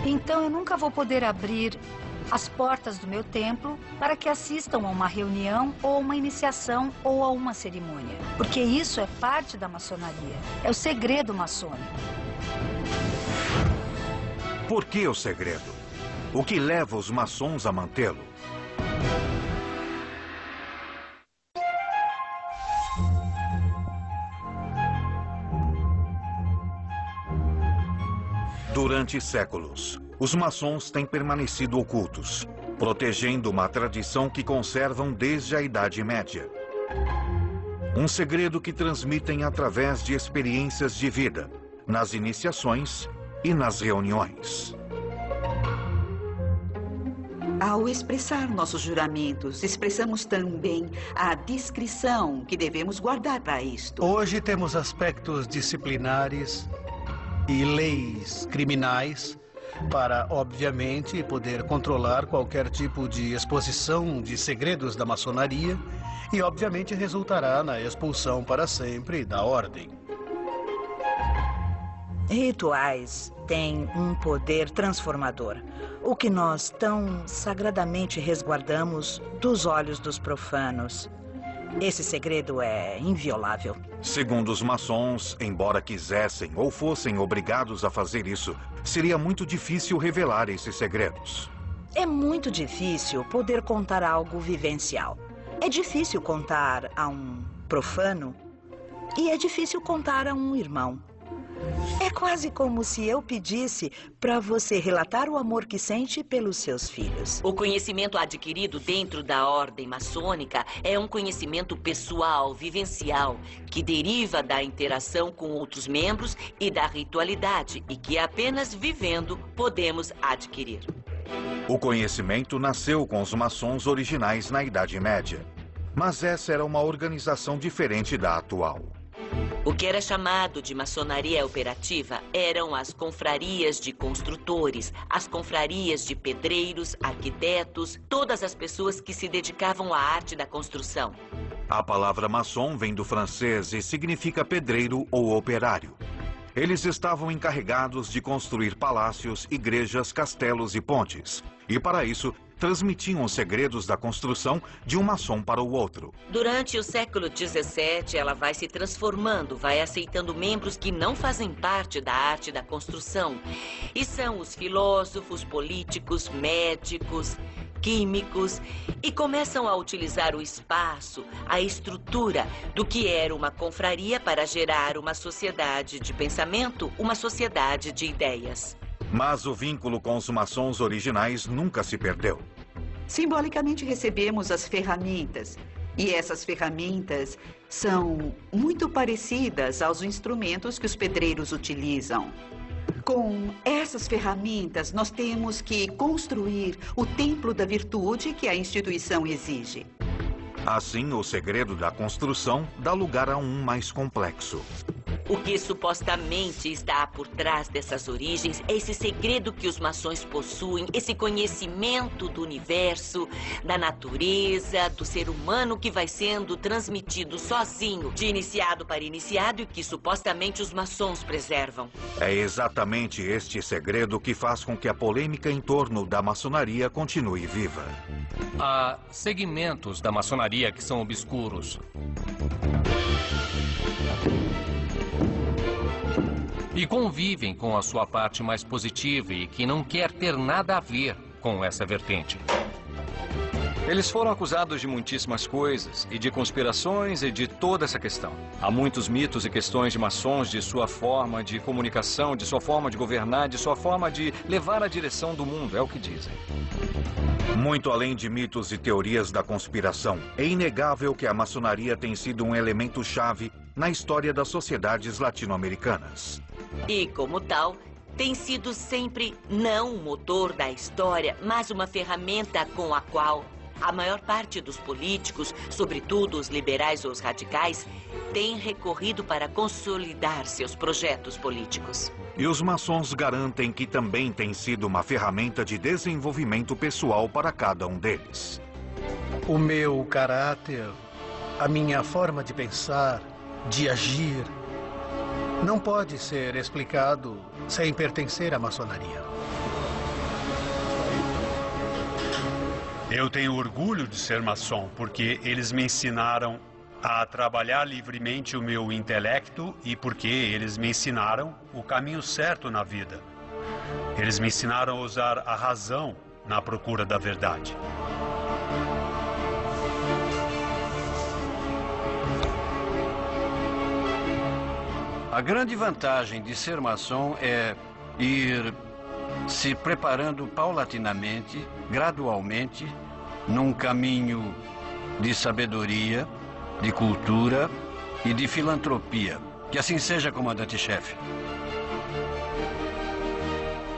Então eu nunca vou poder abrir as portas do meu templo para que assistam a uma reunião ou uma iniciação ou a uma cerimônia. Porque isso é parte da maçonaria. É o segredo maçônico. Por que o segredo? O que leva os maçons a mantê-lo? Durante séculos, os maçons têm permanecido ocultos, protegendo uma tradição que conservam desde a Idade Média. Um segredo que transmitem através de experiências de vida, nas iniciações e nas reuniões. Ao expressar nossos juramentos, expressamos também a discrição que devemos guardar para isto. Hoje temos aspectos disciplinares e leis criminais para, obviamente, poder controlar qualquer tipo de exposição de segredos da maçonaria e, obviamente, resultará na expulsão para sempre da ordem. Rituais têm um poder transformador, o que nós tão sagradamente resguardamos dos olhos dos profanos. Esse segredo é inviolável. Segundo os maçons, embora quisessem ou fossem obrigados a fazer isso, seria muito difícil revelar esses segredos. É muito difícil poder contar algo vivencial. É difícil contar a um profano e é difícil contar a um irmão. É quase como se eu pedisse para você relatar o amor que sente pelos seus filhos. O conhecimento adquirido dentro da ordem maçônica é um conhecimento pessoal, vivencial, que deriva da interação com outros membros e da ritualidade, e que apenas vivendo podemos adquirir. O conhecimento nasceu com os maçons originais na Idade Média, mas essa era uma organização diferente da atual. O que era chamado de maçonaria operativa eram as confrarias de construtores, as confrarias de pedreiros, arquitetos, todas as pessoas que se dedicavam à arte da construção. A palavra maçom vem do francês e significa pedreiro ou operário. Eles estavam encarregados de construir palácios, igrejas, castelos e pontes. E para isso, transmitiam os segredos da construção de um maçom para o outro. Durante o século XVII, ela vai se transformando, vai aceitando membros que não fazem parte da arte da construção. E são os filósofos, políticos, médicos, químicos, e começam a utilizar o espaço, a estrutura do que era uma confraria para gerar uma sociedade de pensamento, uma sociedade de ideias. Mas o vínculo com os maçons originais nunca se perdeu. Simbolicamente recebemos as ferramentas. E essas ferramentas são muito parecidas aos instrumentos que os pedreiros utilizam. Com essas ferramentas, nós temos que construir o templo da virtude que a instituição exige. Assim, o segredo da construção dá lugar a um mais complexo. O que supostamente está por trás dessas origens é esse segredo que os maçons possuem, esse conhecimento do universo, da natureza, do ser humano que vai sendo transmitido sozinho, de iniciado para iniciado e que supostamente os maçons preservam. É exatamente este segredo que faz com que a polêmica em torno da maçonaria continue viva. Há segmentos da maçonaria que são obscuros. E convivem com a sua parte mais positiva e que não quer ter nada a ver com essa vertente. Eles foram acusados de muitíssimas coisas, e de conspirações e de toda essa questão. Há muitos mitos e questões de maçons, de sua forma de comunicação, de sua forma de governar, de sua forma de levar a direção do mundo, é o que dizem. Muito além de mitos e teorias da conspiração, é inegável que a maçonaria tem sido um elemento-chave na história das sociedades latino-americanas. E, como tal, tem sido sempre não o motor da história, mas uma ferramenta com a qual a maior parte dos políticos, sobretudo os liberais ou os radicais, tem recorrido para consolidar seus projetos políticos. E os maçons garantem que também tem sido uma ferramenta de desenvolvimento pessoal para cada um deles. O meu caráter, a minha forma de pensar, de agir, não pode ser explicado sem pertencer à maçonaria. Eu tenho orgulho de ser maçom, porque eles me ensinaram a trabalhar livremente o meu intelecto e porque eles me ensinaram o caminho certo na vida. Eles me ensinaram a usar a razão na procura da verdade. A grande vantagem de ser maçom é ir se preparando paulatinamente, gradualmente, num caminho de sabedoria, de cultura e de filantropia. Que assim seja, comandante-chefe.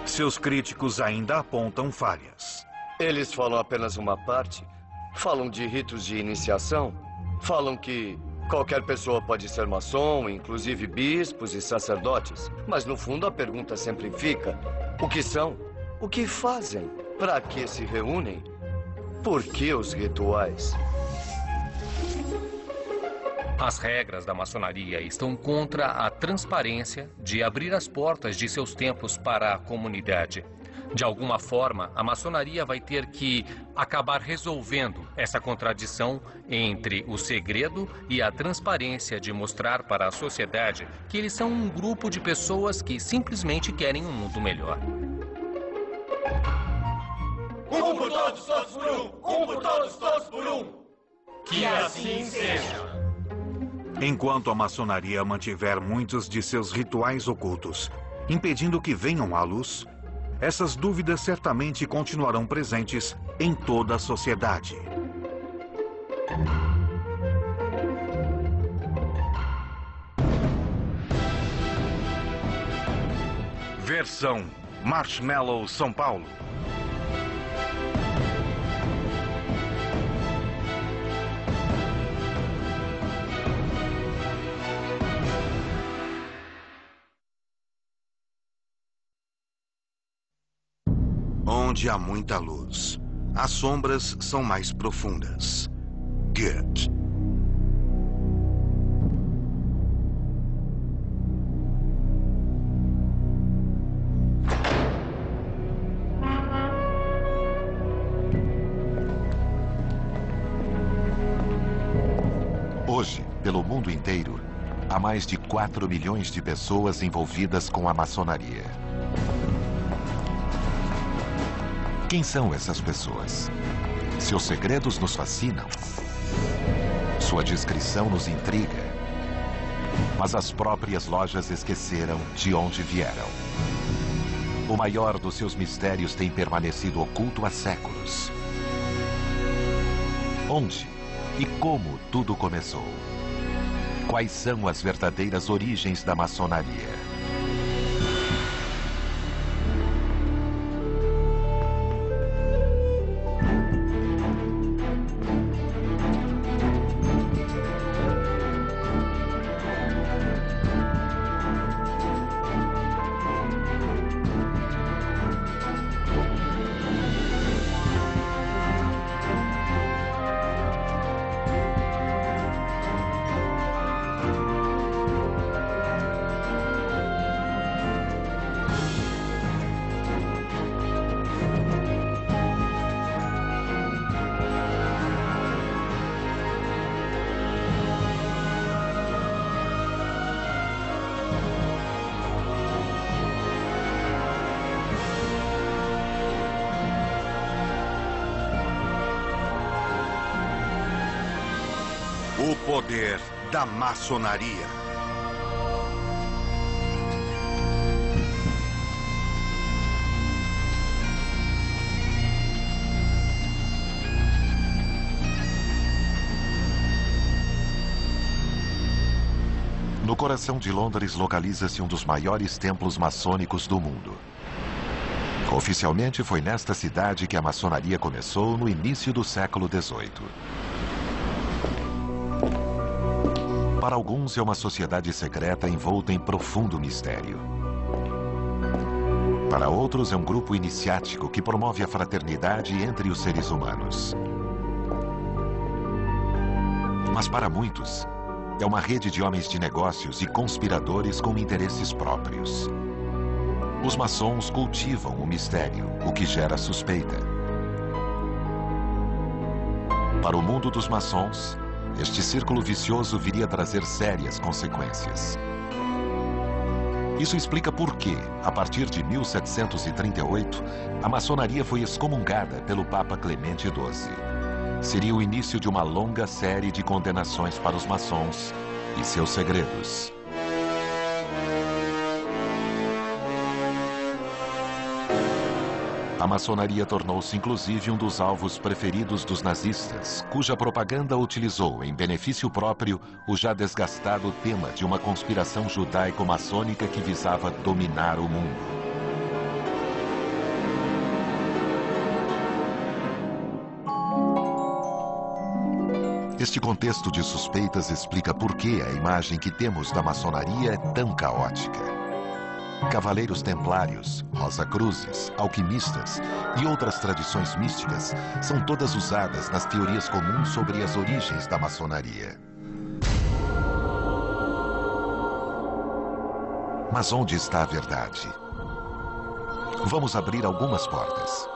Seus críticos ainda apontam falhas. Eles falam apenas uma parte. Falam de ritos de iniciação. Falam que qualquer pessoa pode ser maçom, inclusive bispos e sacerdotes. Mas, no fundo, a pergunta sempre fica: o que são? O que fazem? Para que se reúnem? Por que os rituais? As regras da maçonaria estão contra a transparência de abrir as portas de seus templos para a comunidade. De alguma forma, a maçonaria vai ter que acabar resolvendo essa contradição entre o segredo e a transparência de mostrar para a sociedade que eles são um grupo de pessoas que simplesmente querem um mundo melhor. Um por todos, todos por um! Um por todos, todos por um! Que assim seja! Enquanto a maçonaria mantiver muitos de seus rituais ocultos, impedindo que venham à luz, essas dúvidas certamente continuarão presentes em toda a sociedade. Versão Marshmallow São Paulo. Onde há muita luz, as sombras são mais profundas. Goethe. Hoje, pelo mundo inteiro, há mais de 4 milhões de pessoas envolvidas com a maçonaria. Quem são essas pessoas? Seus segredos nos fascinam. Sua descrição nos intriga. Mas as próprias lojas esqueceram de onde vieram. O maior dos seus mistérios tem permanecido oculto há séculos. Onde e como tudo começou? Quais são as verdadeiras origens da maçonaria? O poder da maçonaria. No coração de Londres localiza-se um dos maiores templos maçônicos do mundo. Oficialmente foi nesta cidade que a maçonaria começou no início do século XVIII. Para alguns é uma sociedade secreta envolta em profundo mistério. Para outros é um grupo iniciático que promove a fraternidade entre os seres humanos. Mas para muitos, é uma rede de homens de negócios e conspiradores com interesses próprios. Os maçons cultivam o mistério, o que gera suspeita. Para o mundo dos maçons, este círculo vicioso viria a trazer sérias consequências. Isso explica por que, a partir de 1738, a maçonaria foi excomungada pelo Papa Clemente XII. Seria o início de uma longa série de condenações para os maçons e seus segredos. A maçonaria tornou-se inclusive um dos alvos preferidos dos nazistas, cuja propaganda utilizou em benefício próprio o já desgastado tema de uma conspiração judaico-maçônica que visava dominar o mundo. Este contexto de suspeitas explica por que a imagem que temos da maçonaria é tão caótica. Cavaleiros templários, Rosa-Cruzes, alquimistas e outras tradições místicas são todas usadas nas teorias comuns sobre as origens da maçonaria. Mas onde está a verdade? Vamos abrir algumas portas.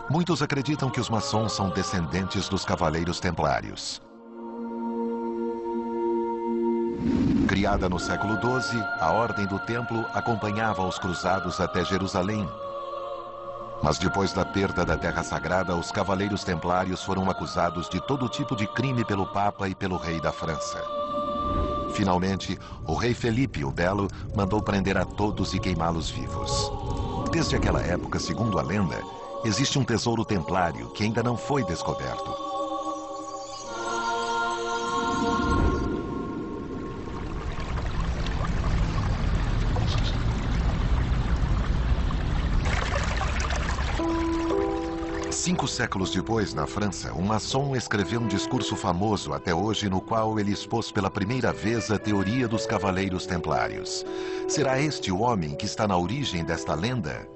Muitos acreditam que os maçons são descendentes dos Cavaleiros Templários. Criada no século XII, a Ordem do Templo acompanhava os cruzados até Jerusalém. Mas depois da perda da Terra Sagrada, os Cavaleiros Templários foram acusados de todo tipo de crime pelo Papa e pelo rei da França. Finalmente, o rei Felipe o Belo mandou prender a todos e queimá-los vivos. Desde aquela época, segundo a lenda, existe um tesouro templário que ainda não foi descoberto. Cinco séculos depois, na França, um maçom escreveu um discurso famoso até hoje no qual ele expôs pela primeira vez a teoria dos Cavaleiros Templários. Será este o homem que está na origem desta lenda?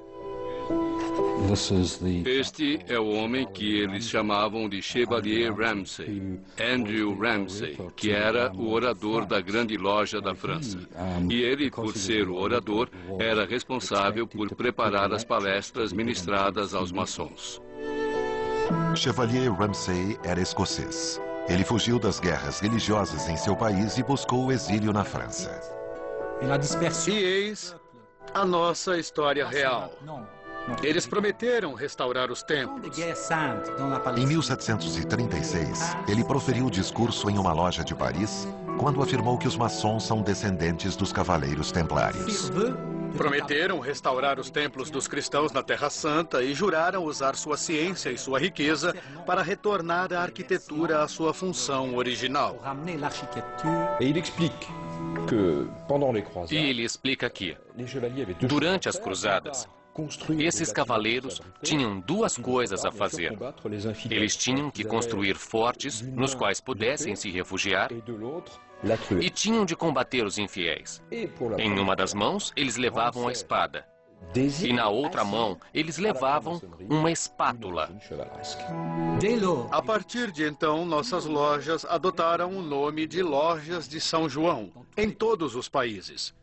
Este é o homem que eles chamavam de Chevalier Ramsay, Andrew Ramsay, que era o orador da Grande Loja da França. E ele, por ser o orador, era responsável por preparar as palestras ministradas aos maçons. Chevalier Ramsay era escocês. Ele fugiu das guerras religiosas em seu país e buscou o exílio na França. E eis a nossa história real. Eles prometeram restaurar os templos. Em 1736, ele proferiu o discurso em uma loja de Paris, quando afirmou que os maçons são descendentes dos Cavaleiros Templários. Prometeram restaurar os templos dos cristãos na Terra Santa e juraram usar sua ciência e sua riqueza para retornar a arquitetura à sua função original. E ele explica que, durante as cruzadas, esses cavaleiros tinham duas coisas a fazer. Eles tinham que construir fortes nos quais pudessem se refugiar e tinham de combater os infiéis. Em uma das mãos, eles levavam a espada. E na outra mão, eles levavam uma espátula. A partir de então, nossas lojas adotaram o nome de Lojas de São João, em todos os países.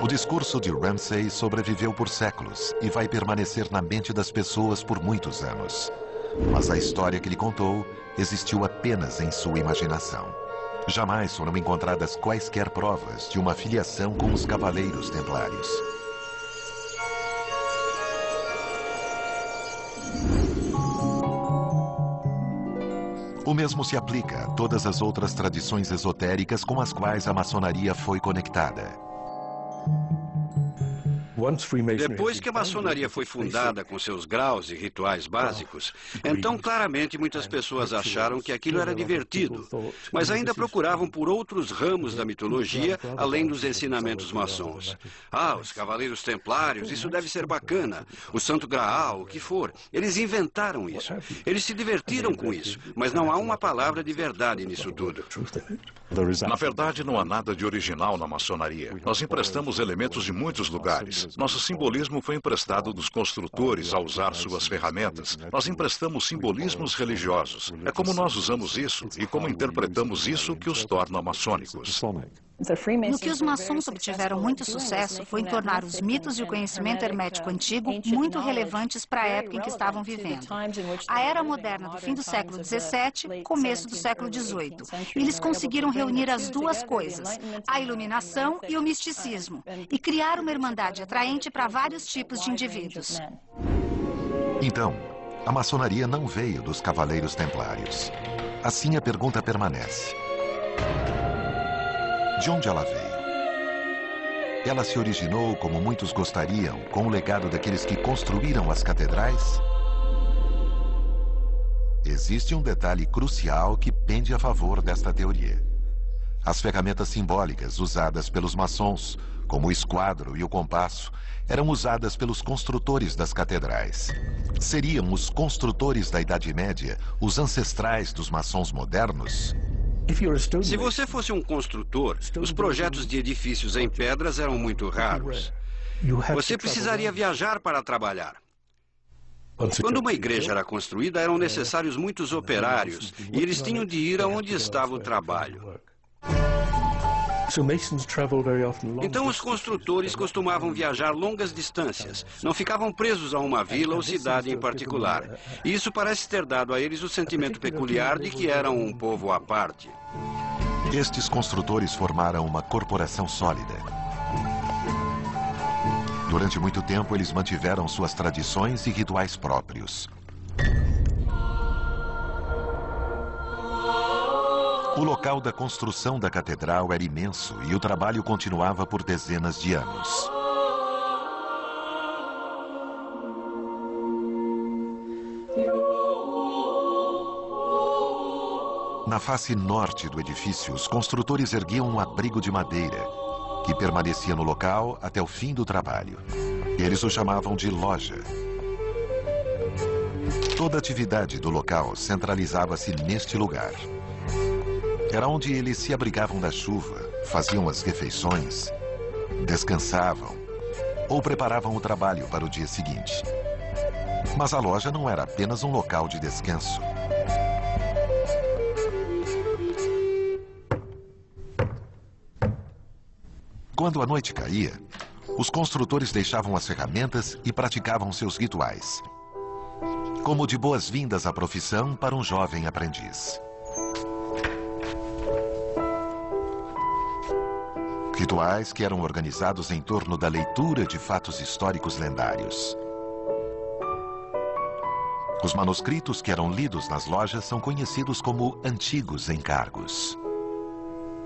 O discurso de Ramsay sobreviveu por séculos e vai permanecer na mente das pessoas por muitos anos. Mas a história que ele contou existiu apenas em sua imaginação. Jamais foram encontradas quaisquer provas de uma filiação com os Cavaleiros Templários. O mesmo se aplica a todas as outras tradições esotéricas com as quais a maçonaria foi conectada. Depois que a maçonaria foi fundada com seus graus e rituais básicos, então claramente muitas pessoas acharam que aquilo era divertido, mas ainda procuravam por outros ramos da mitologia além dos ensinamentos maçons. Ah, os Cavaleiros Templários, isso deve ser bacana. O Santo Graal, o que for. Eles inventaram isso. Eles se divertiram com isso, mas não há uma palavra de verdade nisso tudo. Na verdade, não há nada de original na maçonaria. Nós emprestamos elementos de muitos lugares. Nosso simbolismo foi emprestado dos construtores ao usar suas ferramentas. Nós emprestamos simbolismos religiosos. É como nós usamos isso e como interpretamos isso que os torna maçônicos. No que os maçons obtiveram muito sucesso foi em tornar os mitos e o conhecimento hermético antigo muito relevantes para a época em que estavam vivendo. A era moderna do fim do século XVII, começo do século XVIII. E eles conseguiram reunir as duas coisas, a iluminação e o misticismo, e criar uma irmandade atraente para vários tipos de indivíduos. Então, a maçonaria não veio dos Cavaleiros Templários. Assim a pergunta permanece. De onde ela veio? Ela se originou, como muitos gostariam, com o legado daqueles que construíram as catedrais? Existe um detalhe crucial que pende a favor desta teoria. As ferramentas simbólicas usadas pelos maçons, como o esquadro e o compasso, eram usadas pelos construtores das catedrais. Seriam os construtores da Idade Média os ancestrais dos maçons modernos? Se você fosse um construtor, os projetos de edifícios em pedras eram muito raros. Você precisaria viajar para trabalhar. Quando uma igreja era construída, eram necessários muitos operários, e eles tinham de ir aonde estava o trabalho. Então os construtores costumavam viajar longas distâncias, não ficavam presos a uma vila ou cidade em particular. E isso parece ter dado a eles o sentimento peculiar de que eram um povo à parte. Estes construtores formaram uma corporação sólida. Durante muito tempo, eles mantiveram suas tradições e rituais próprios. O local da construção da catedral era imenso e o trabalho continuava por dezenas de anos. Na face norte do edifício, os construtores erguiam um abrigo de madeira que permanecia no local até o fim do trabalho. Eles o chamavam de loja. Toda a atividade do local centralizava-se neste lugar. Era onde eles se abrigavam da chuva, faziam as refeições, descansavam ou preparavam o trabalho para o dia seguinte. Mas a loja não era apenas um local de descanso. Quando a noite caía, os construtores deixavam as ferramentas e praticavam seus rituais, como de boas-vindas à profissão para um jovem aprendiz. Rituais que eram organizados em torno da leitura de fatos históricos lendários. Os manuscritos que eram lidos nas lojas são conhecidos como antigos encargos.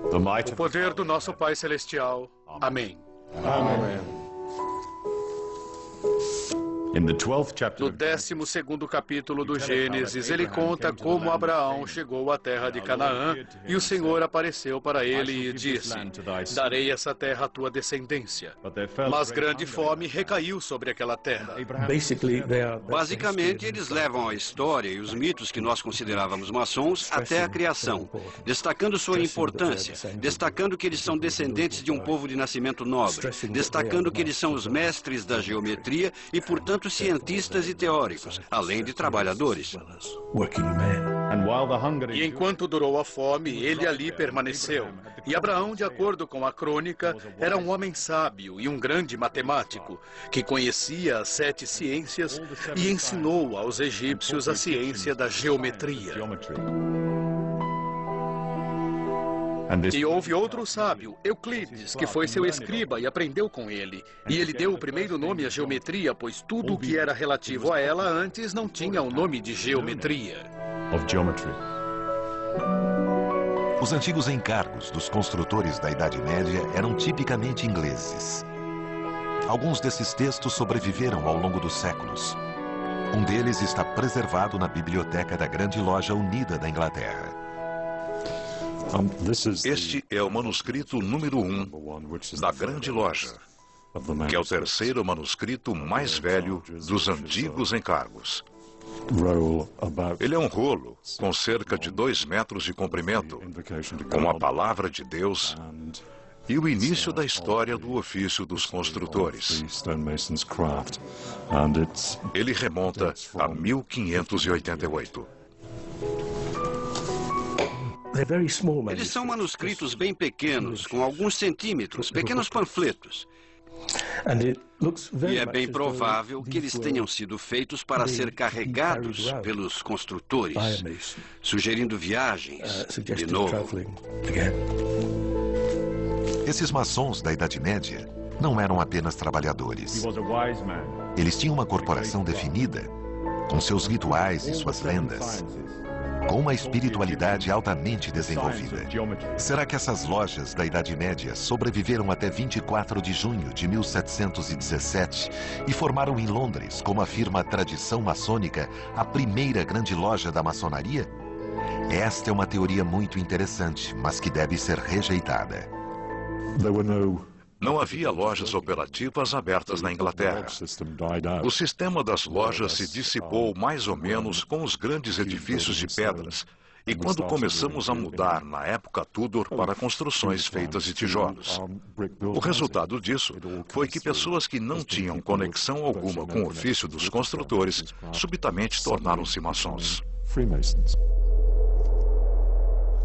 O poder do nosso Pai Celestial. Amém. Amém. No 12º capítulo do Gênesis, ele conta como Abraão chegou à terra de Canaã e o Senhor apareceu para ele e disse: darei essa terra à tua descendência. Mas grande fome recaiu sobre aquela terra. Basicamente, eles levam a história e os mitos que nós considerávamos maçons até a criação, destacando sua importância, destacando que eles são descendentes de um povo de nascimento nobre, destacando que eles são os mestres da geometria e, portanto, cientistas e teóricos, além de trabalhadores. E enquanto durou a fome, ele ali permaneceu. E Abraão, de acordo com a crônica, era um homem sábio e um grande matemático, que conhecia as 7 ciências e ensinou aos egípcios a ciência da geometria. E houve outro sábio, Euclides, que foi seu escriba e aprendeu com ele. E ele deu o primeiro nome à geometria, pois tudo o que era relativo a ela antes não tinha o nome de geometria. Os antigos encargos dos construtores da Idade Média eram tipicamente ingleses. Alguns desses textos sobreviveram ao longo dos séculos. Um deles está preservado na biblioteca da Grande Loja Unida da Inglaterra. Este é o manuscrito número 1 da Grande Loja, que é o terceiro manuscrito mais velho dos antigos encargos. Ele é um rolo com cerca de 2 metros de comprimento, com a palavra de Deus e o início da história do ofício dos construtores. Ele remonta a 1588. Eles são manuscritos bem pequenos, com alguns centímetros, pequenos panfletos. E é bem provável que eles tenham sido feitos para ser carregados pelos construtores, sugerindo viagens de novo. Esses maçons da Idade Média não eram apenas trabalhadores. Eles tinham uma corporação definida, com seus rituais e suas lendas, com uma espiritualidade altamente desenvolvida. Será que essas lojas da Idade Média sobreviveram até 24 de junho de 1717 e formaram em Londres, como afirma a tradição maçônica, a primeira grande loja da maçonaria? Esta é uma teoria muito interessante, mas que deve ser rejeitada. Não havia lojas operativas abertas na Inglaterra. O sistema das lojas se dissipou mais ou menos com os grandes edifícios de pedras e quando começamos a mudar na época Tudor para construções feitas de tijolos. O resultado disso foi que pessoas que não tinham conexão alguma com o ofício dos construtores subitamente tornaram-se maçons.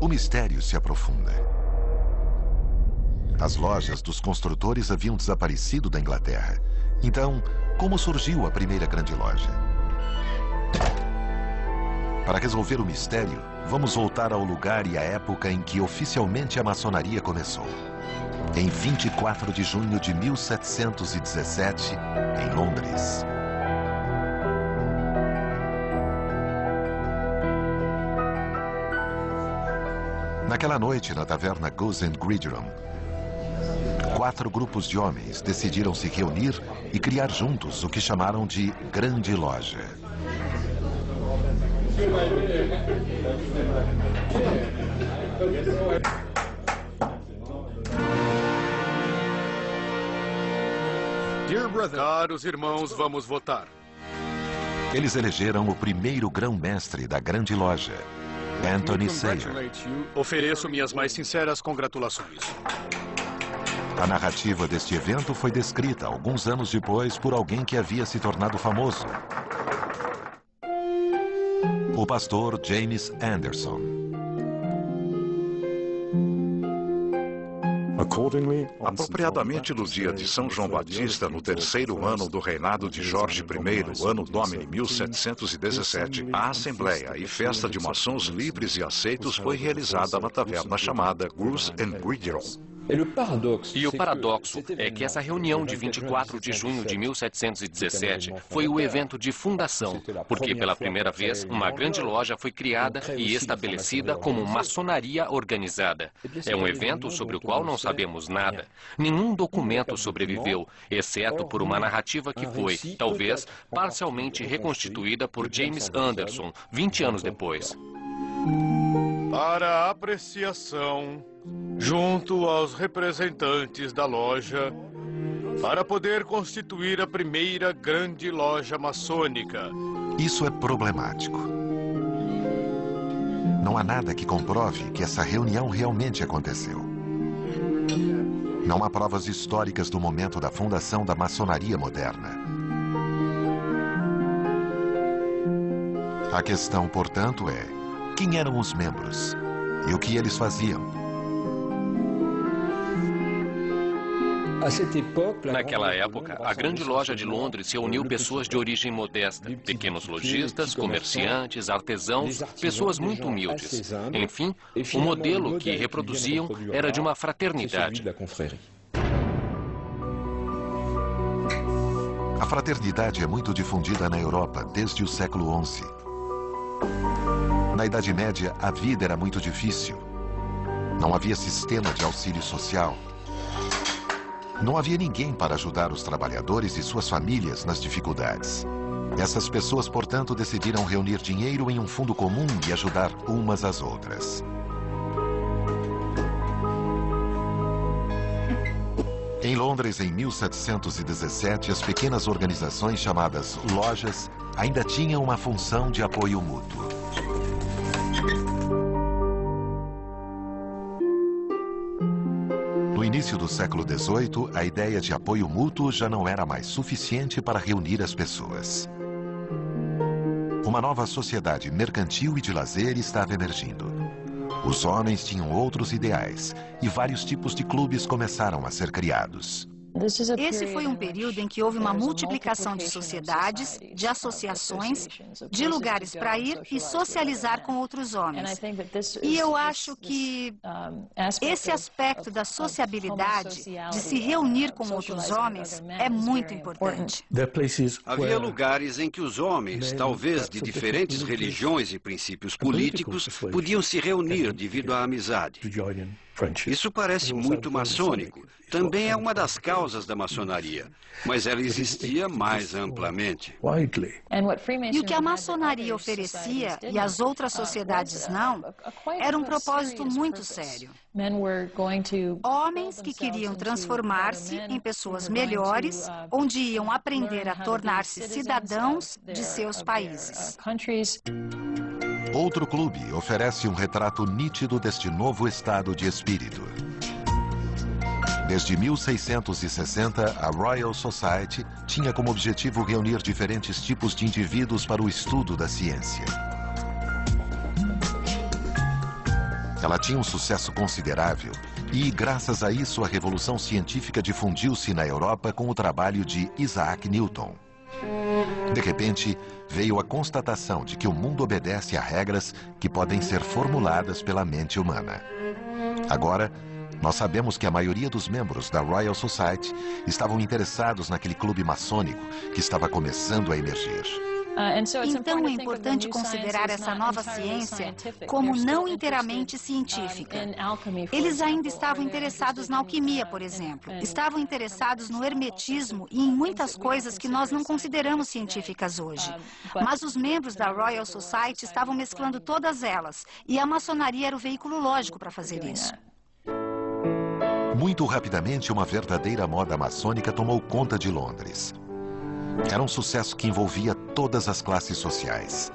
O mistério se aprofunda. As lojas dos construtores haviam desaparecido da Inglaterra. Então, como surgiu a primeira grande loja? Para resolver o mistério, vamos voltar ao lugar e à época em que oficialmente a maçonaria começou. Em 24 de junho de 1717, em Londres. Naquela noite, na taverna Goose and Gridiron, 4 grupos de homens decidiram se reunir e criar juntos o que chamaram de Grande Loja. Caros irmãos, vamos votar. Eles elegeram o primeiro grão-mestre da Grande Loja, Anthony Sayer. Ofereço minhas mais sinceras congratulações. A narrativa deste evento foi descrita alguns anos depois por alguém que havia se tornado famoso. O pastor James Anderson. Apropriadamente no dia de São João Batista, no 3º ano do reinado de Jorge I, ano Domini 1717, a assembleia e festa de maçons livres e aceitos foi realizada na taverna chamada Goose and Gridiron. E o paradoxo é que essa reunião de 24 de junho de 1717 foi o evento de fundação, porque pela primeira vez uma grande loja foi criada e estabelecida como maçonaria organizada. É um evento sobre o qual não sabemos nada. Nenhum documento sobreviveu, exceto por uma narrativa que foi, talvez, parcialmente reconstituída por James Anderson, 20 anos depois. Para apreciação, junto aos representantes da loja, para poder constituir a primeira grande loja maçônica. Isso é problemático. Não há nada que comprove que essa reunião realmente aconteceu. Não há provas históricas do momento da fundação da maçonaria moderna. A questão, portanto, é: quem eram os membros e o que eles faziam? Naquela época, a Grande Loja de Londres reuniu pessoas de origem modesta, pequenos lojistas, comerciantes, artesãos, pessoas muito humildes. Enfim, o modelo que reproduziam era de uma fraternidade. A fraternidade é muito difundida na Europa desde o século XI. Na Idade Média, a vida era muito difícil. Não havia sistema de auxílio social. Não havia ninguém para ajudar os trabalhadores e suas famílias nas dificuldades. Essas pessoas, portanto, decidiram reunir dinheiro em um fundo comum e ajudar umas às outras. Em Londres, em 1717, as pequenas organizações chamadas lojas ainda tinham uma função de apoio mútuo. No início do século XVIII, a ideia de apoio mútuo já não era mais suficiente para reunir as pessoas. Uma nova sociedade mercantil e de lazer estava emergindo. Os homens tinham outros ideais e vários tipos de clubes começaram a ser criados. Esse foi um período em que houve uma multiplicação de sociedades, de associações, de lugares para ir e socializar com outros homens. E eu acho que esse aspecto da sociabilidade, de se reunir com outros homens, é muito importante. Havia lugares em que os homens, talvez de diferentes religiões e princípios políticos, podiam se reunir devido à amizade. Isso parece muito maçônico. Também é uma das causas da maçonaria, mas ela existia mais amplamente. E o que a maçonaria oferecia e as outras sociedades não, era um propósito muito sério. Homens que queriam transformar-se em pessoas melhores, onde iam aprender a tornar-se cidadãos de seus países. Outro clube oferece um retrato nítido deste novo estado de espírito. Desde 1660, a Royal Society tinha como objetivo reunir diferentes tipos de indivíduos para o estudo da ciência. Ela tinha um sucesso considerável e, graças a isso, a revolução científica difundiu-se na Europa com o trabalho de Isaac Newton. De repente, veio a constatação de que o mundo obedece a regras que podem ser formuladas pela mente humana. Agora, nós sabemos que a maioria dos membros da Royal Society estavam interessados naquele clube maçônico que estava começando a emergir. Então é importante considerar essa nova ciência como não inteiramente científica. Eles ainda estavam interessados na alquimia, por exemplo. Estavam interessados no hermetismo e em muitas coisas que nós não consideramos científicas hoje. Mas os membros da Royal Society estavam mesclando todas elas, e a maçonaria era o veículo lógico para fazer isso. Muito rapidamente, uma verdadeira moda maçônica tomou conta de Londres. Era um sucesso que envolvia todas as classes sociais.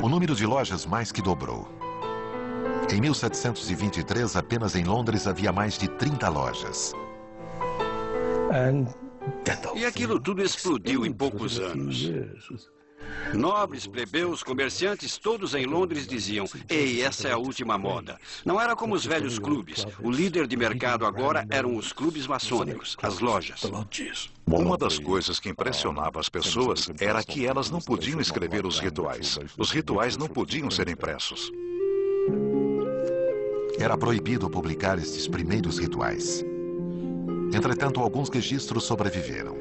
O número de lojas mais que dobrou. Em 1723, apenas em Londres havia mais de 30 lojas. E aquilo tudo explodiu em poucos anos. Nobres, plebeus, comerciantes, todos em Londres diziam: "Ei, essa é a última moda." Não era como os velhos clubes. O líder de mercado agora eram os clubes maçônicos, as lojas. Uma das coisas que impressionava as pessoas era que elas não podiam escrever os rituais. Os rituais não podiam ser impressos. Era proibido publicar estes primeiros rituais. Entretanto, alguns registros sobreviveram.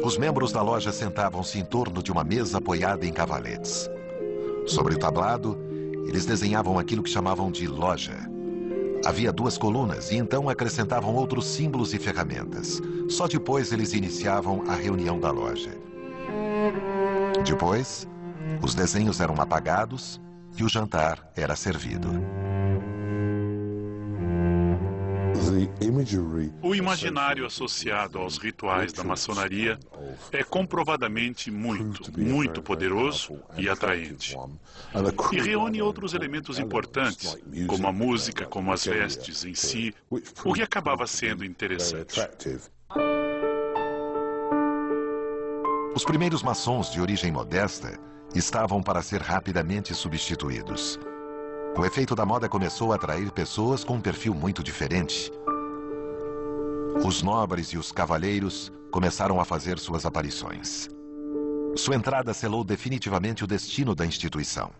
Os membros da loja sentavam-se em torno de uma mesa apoiada em cavaletes. Sobre o tablado, eles desenhavam aquilo que chamavam de loja. Havia 2 colunas e então acrescentavam outros símbolos e ferramentas. Só depois eles iniciavam a reunião da loja. Depois, os desenhos eram apagados e o jantar era servido. O imaginário associado aos rituais da maçonaria é comprovadamente muito poderoso e atraente. E reúne outros elementos importantes, como a música, como as vestes em si, o que acabava sendo interessante. Os primeiros maçons de origem modesta estavam para ser rapidamente substituídos. O efeito da moda começou a atrair pessoas com um perfil muito diferente. Os nobres e os cavaleiros começaram a fazer suas aparições. Sua entrada selou definitivamente o destino da instituição.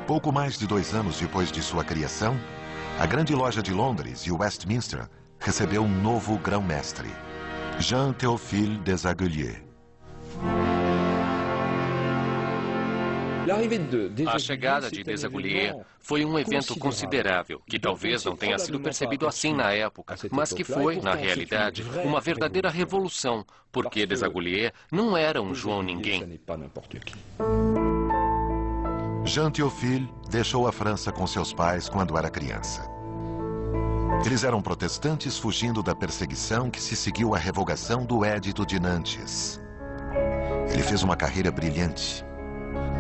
Pouco mais de 2 anos depois de sua criação, a Grande Loja de Londres e Westminster recebeu um novo grão-mestre. Jean-Théophile Desaguliers. A chegada de Desaguliers foi um evento considerável, que talvez não tenha sido percebido assim na época, mas que foi, na realidade, uma verdadeira revolução, porque Desaguliers não era um João Ninguém. Jean-Théophile deixou a França com seus pais quando era criança. Eles eram protestantes fugindo da perseguição que se seguiu à revogação do Édito de Nantes. Ele fez uma carreira brilhante.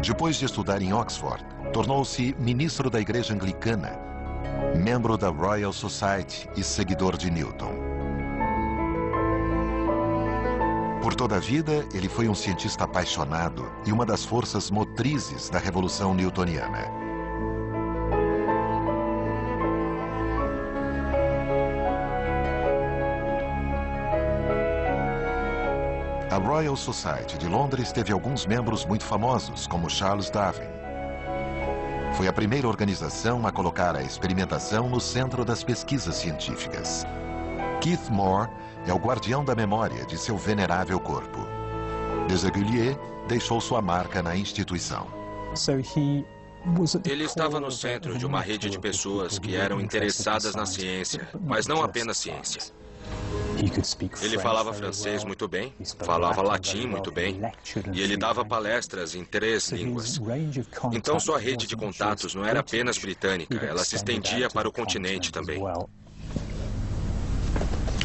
Depois de estudar em Oxford, tornou-se ministro da Igreja Anglicana, membro da Royal Society e seguidor de Newton. Por toda a vida, ele foi um cientista apaixonado e uma das forças motrizes da Revolução Newtoniana. A Royal Society de Londres teve alguns membros muito famosos, como Charles Darwin. Foi a primeira organização a colocar a experimentação no centro das pesquisas científicas. Keith Moore é o guardião da memória de seu venerável corpo. Desaguliers deixou sua marca na instituição. Ele estava no centro de uma rede de pessoas que eram interessadas na ciência, mas não apenas ciência. Ele falava francês muito bem, falava latim muito bem, e ele dava palestras em 3 línguas. Então sua rede de contatos não era apenas britânica, ela se estendia para o continente também.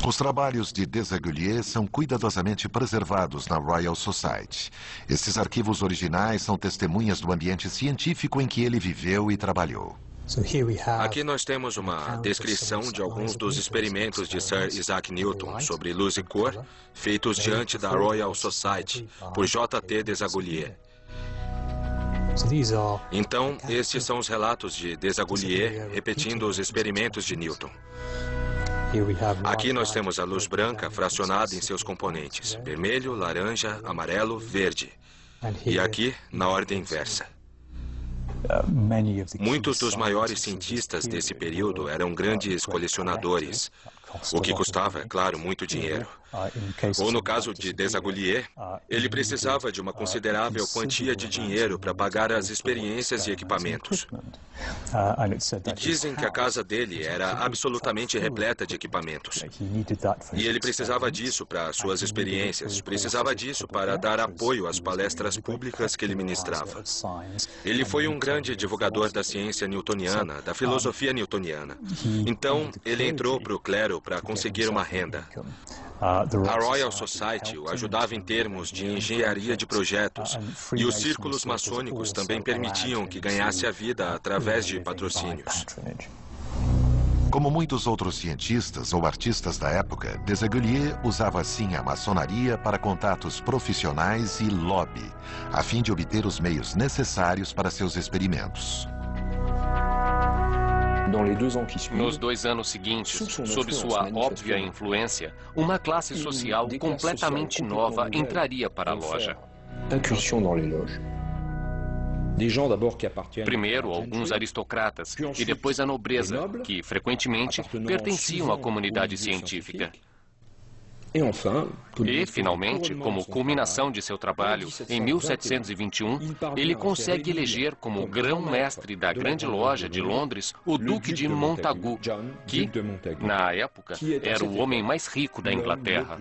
Os trabalhos de Desaguliers são cuidadosamente preservados na Royal Society. Esses arquivos originais são testemunhas do ambiente científico em que ele viveu e trabalhou. Aqui nós temos uma descrição de alguns dos experimentos de Sir Isaac Newton sobre luz e cor, feitos diante da Royal Society, por J.T. Desaguliers. Então, estes são os relatos de Desaguliers repetindo os experimentos de Newton. Aqui nós temos a luz branca fracionada em seus componentes: vermelho, laranja, amarelo, verde. E aqui, na ordem inversa. Muitos dos maiores cientistas desse período eram grandes colecionadores, o que custava, é claro, muito dinheiro. Ou no caso de Desaguliers, ele precisava de uma considerável quantia de dinheiro para pagar as experiências e equipamentos. E dizem que a casa dele era absolutamente repleta de equipamentos. E ele precisava disso para suas experiências, precisava disso para dar apoio às palestras públicas que ele ministrava. Ele foi um grande divulgador da ciência newtoniana, da filosofia newtoniana. Então, ele entrou para o clero para conseguir uma renda. A Royal Society o ajudava em termos de engenharia de projetos, e os círculos maçônicos também permitiam que ganhasse a vida através de patrocínios. Como muitos outros cientistas ou artistas da época, Desaguliers usava sim a maçonaria para contatos profissionais e lobby, a fim de obter os meios necessários para seus experimentos. Nos 2 anos seguintes, sob sua óbvia influência, uma classe social completamente nova entraria para a loja. Primeiro, alguns aristocratas e depois a nobreza, que frequentemente pertenciam à comunidade científica. E, finalmente, como culminação de seu trabalho, em 1721, ele consegue eleger como grão-mestre da Grande Loja de Londres o Duque de Montagu, que, na época, era o homem mais rico da Inglaterra.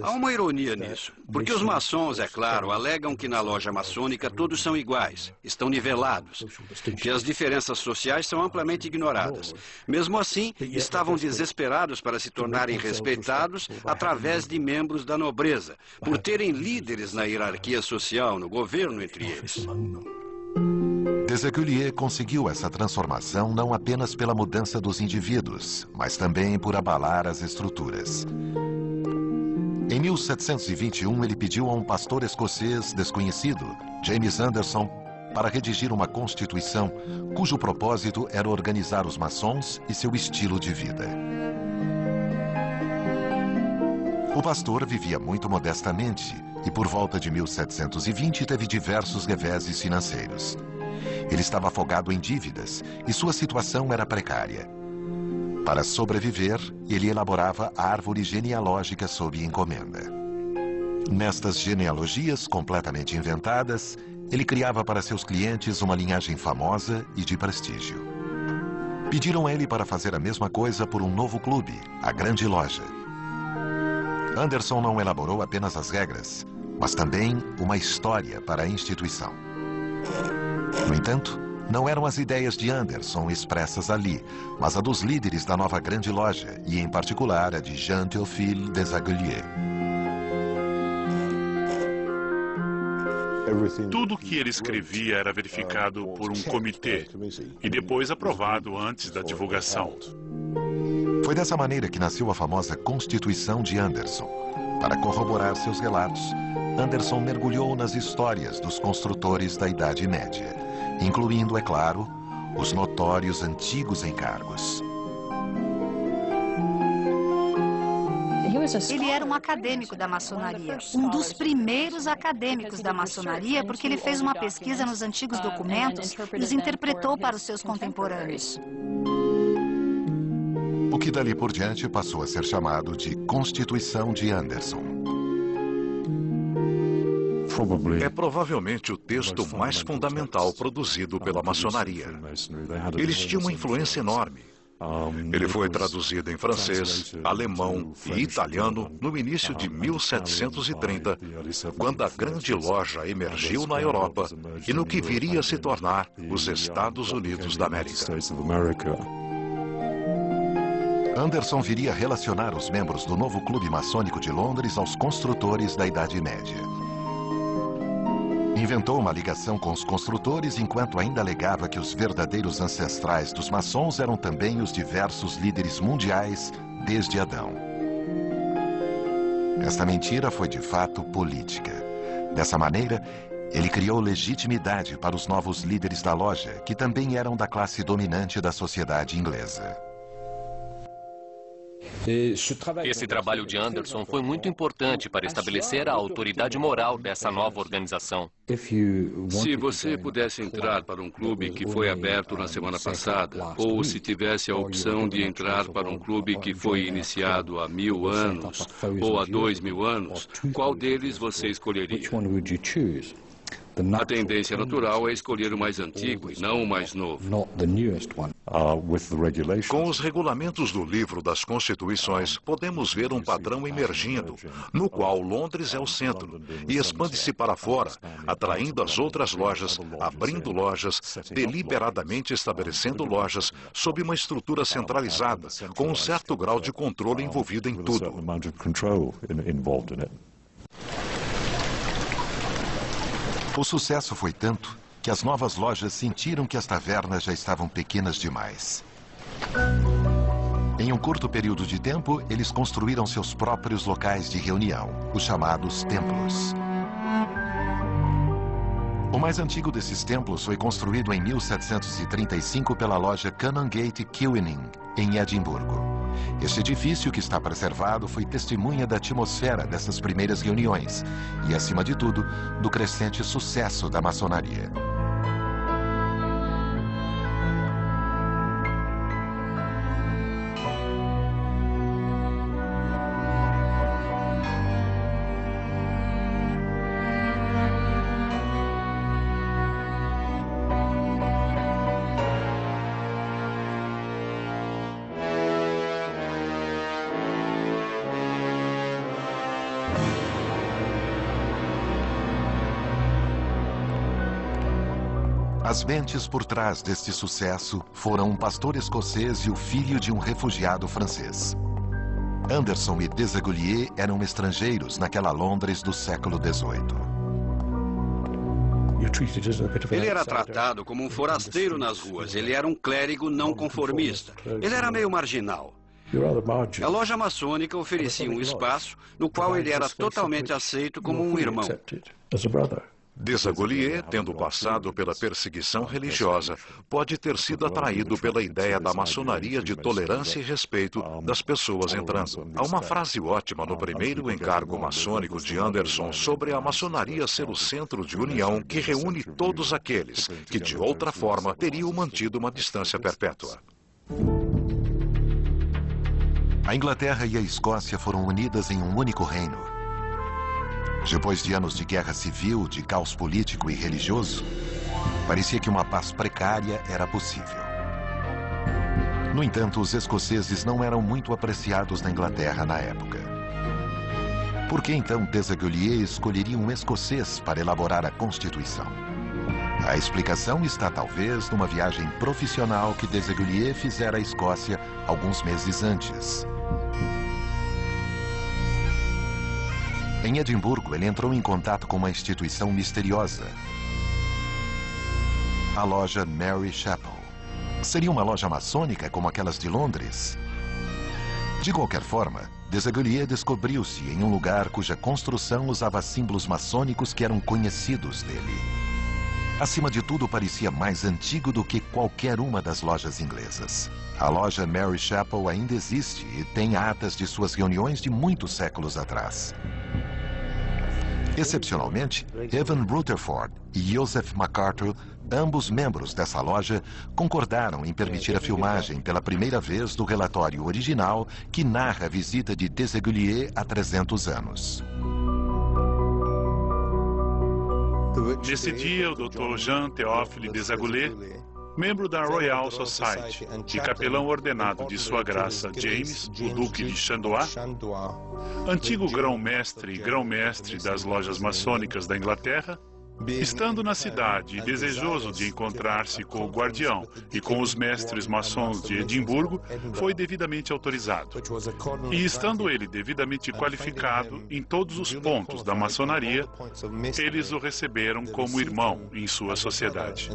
Há uma ironia nisso, porque os maçons, é claro, alegam que na loja maçônica todos são iguais, estão nivelados, que as diferenças sociais são amplamente ignoradas. Mesmo assim, estavam desesperados para se tornarem respeitados através de membros da nobreza, por terem líderes na hierarquia social, no governo entre eles. Desaguliers conseguiu essa transformação não apenas pela mudança dos indivíduos, mas também por abalar as estruturas. Em 1721, ele pediu a um pastor escocês desconhecido, James Anderson, para redigir uma constituição cujo propósito era organizar os maçons e seu estilo de vida. O pastor vivia muito modestamente e, por volta de 1720, teve diversos reveses financeiros. Ele estava afogado em dívidas e sua situação era precária. Para sobreviver, ele elaborava a árvore genealógica sob encomenda. Nestas genealogias completamente inventadas, ele criava para seus clientes uma linhagem famosa e de prestígio. Pediram a ele para fazer a mesma coisa por um novo clube, a Grande Loja. Anderson não elaborou apenas as regras, mas também uma história para a instituição. No entanto, não eram as ideias de Anderson expressas ali, mas a dos líderes da nova Grande Loja, e em particular a de Jean-Théophile Desaguliers. Tudo que ele escrevia era verificado por um comitê e depois aprovado antes da divulgação. Foi dessa maneira que nasceu a famosa Constituição de Anderson. Para corroborar seus relatos, Anderson mergulhou nas histórias dos construtores da Idade Média, incluindo, é claro, os notórios antigos encargos. Ele era um acadêmico da maçonaria, um dos primeiros acadêmicos da maçonaria, porque ele fez uma pesquisa nos antigos documentos e os interpretou para os seus contemporâneos. O que dali por diante passou a ser chamado de Constituição de Anderson. É provavelmente o texto mais fundamental produzido pela maçonaria. Eles tinham uma influência enorme. Ele foi traduzido em francês, alemão e italiano no início de 1730, quando a Grande Loja emergiu na Europa e no que viria a se tornar os Estados Unidos da América. Anderson viria a relacionar os membros do novo clube maçônico de Londres aos construtores da Idade Média. Inventou uma ligação com os construtores enquanto ainda alegava que os verdadeiros ancestrais dos maçons eram também os diversos líderes mundiais desde Adão. Esta mentira foi de fato política. Dessa maneira, ele criou legitimidade para os novos líderes da loja, que também eram da classe dominante da sociedade inglesa. Esse trabalho de Anderson foi muito importante para estabelecer a autoridade moral dessa nova organização. Se você pudesse entrar para um clube que foi aberto na semana passada, ou se tivesse a opção de entrar para um clube que foi iniciado há 1000 anos ou há 2000 anos, qual deles você escolheria? A tendência natural é escolher o mais antigo e não o mais novo. Com os regulamentos do livro das Constituições, podemos ver um padrão emergindo, no qual Londres é o centro, e expande-se para fora, atraindo as outras lojas, abrindo lojas, deliberadamente estabelecendo lojas, sob uma estrutura centralizada, com um certo grau de controle envolvido em tudo. O sucesso foi tanto que as novas lojas sentiram que as tavernas já estavam pequenas demais. Em um curto período de tempo, eles construíram seus próprios locais de reunião, os chamados templos. O mais antigo desses templos foi construído em 1735 pela loja Canongate Keweening, em Edimburgo. Este edifício, que está preservado, foi testemunha da atmosfera dessas primeiras reuniões e, acima de tudo, do crescente sucesso da maçonaria. As mentes por trás deste sucesso foram um pastor escocês e o filho de um refugiado francês. Anderson e Desaguliers eram estrangeiros naquela Londres do século XVIII. Ele era tratado como um forasteiro nas ruas. Ele era um clérigo não conformista. Ele era meio marginal. A loja maçônica oferecia um espaço no qual ele era totalmente aceito como um irmão. Desaguliers, tendo passado pela perseguição religiosa, pode ter sido atraído pela ideia da maçonaria de tolerância e respeito das pessoas entrando. Há uma frase ótima no primeiro encargo maçônico de Anderson sobre a maçonaria ser o centro de união que reúne todos aqueles que, de outra forma, teriam mantido uma distância perpétua. A Inglaterra e a Escócia foram unidas em um único reino. Depois de anos de guerra civil, de caos político e religioso, parecia que uma paz precária era possível. No entanto, os escoceses não eram muito apreciados na Inglaterra na época. Por que então Desaguliers escolheria um escocês para elaborar a Constituição? A explicação está talvez numa viagem profissional que Desaguliers fizera à Escócia alguns meses antes. Em Edimburgo, ele entrou em contato com uma instituição misteriosa. A loja Mary Chapel. Seria uma loja maçônica como aquelas de Londres? De qualquer forma, Desaguliers descobriu-se em um lugar cuja construção usava símbolos maçônicos que eram conhecidos dele. Acima de tudo, parecia mais antigo do que qualquer uma das lojas inglesas. A loja Mary Chapel ainda existe e tem atas de suas reuniões de muitos séculos atrás. Excepcionalmente, Evan Rutherford e Joseph MacArthur, ambos membros dessa loja, concordaram em permitir a filmagem pela primeira vez do relatório original que narra a visita de Desaguliers há 300 anos. Nesse dia, o Dr. Jean Théophile Desaguliers, membro da Royal Society e capelão ordenado de Sua Graça James, o Duque de Chandois, antigo grão-mestre e grão-mestre das lojas maçônicas da Inglaterra, estando na cidade e desejoso de encontrar-se com o guardião e com os mestres maçons de Edimburgo, foi devidamente autorizado. E estando ele devidamente qualificado em todos os pontos da maçonaria, eles o receberam como irmão em sua sociedade.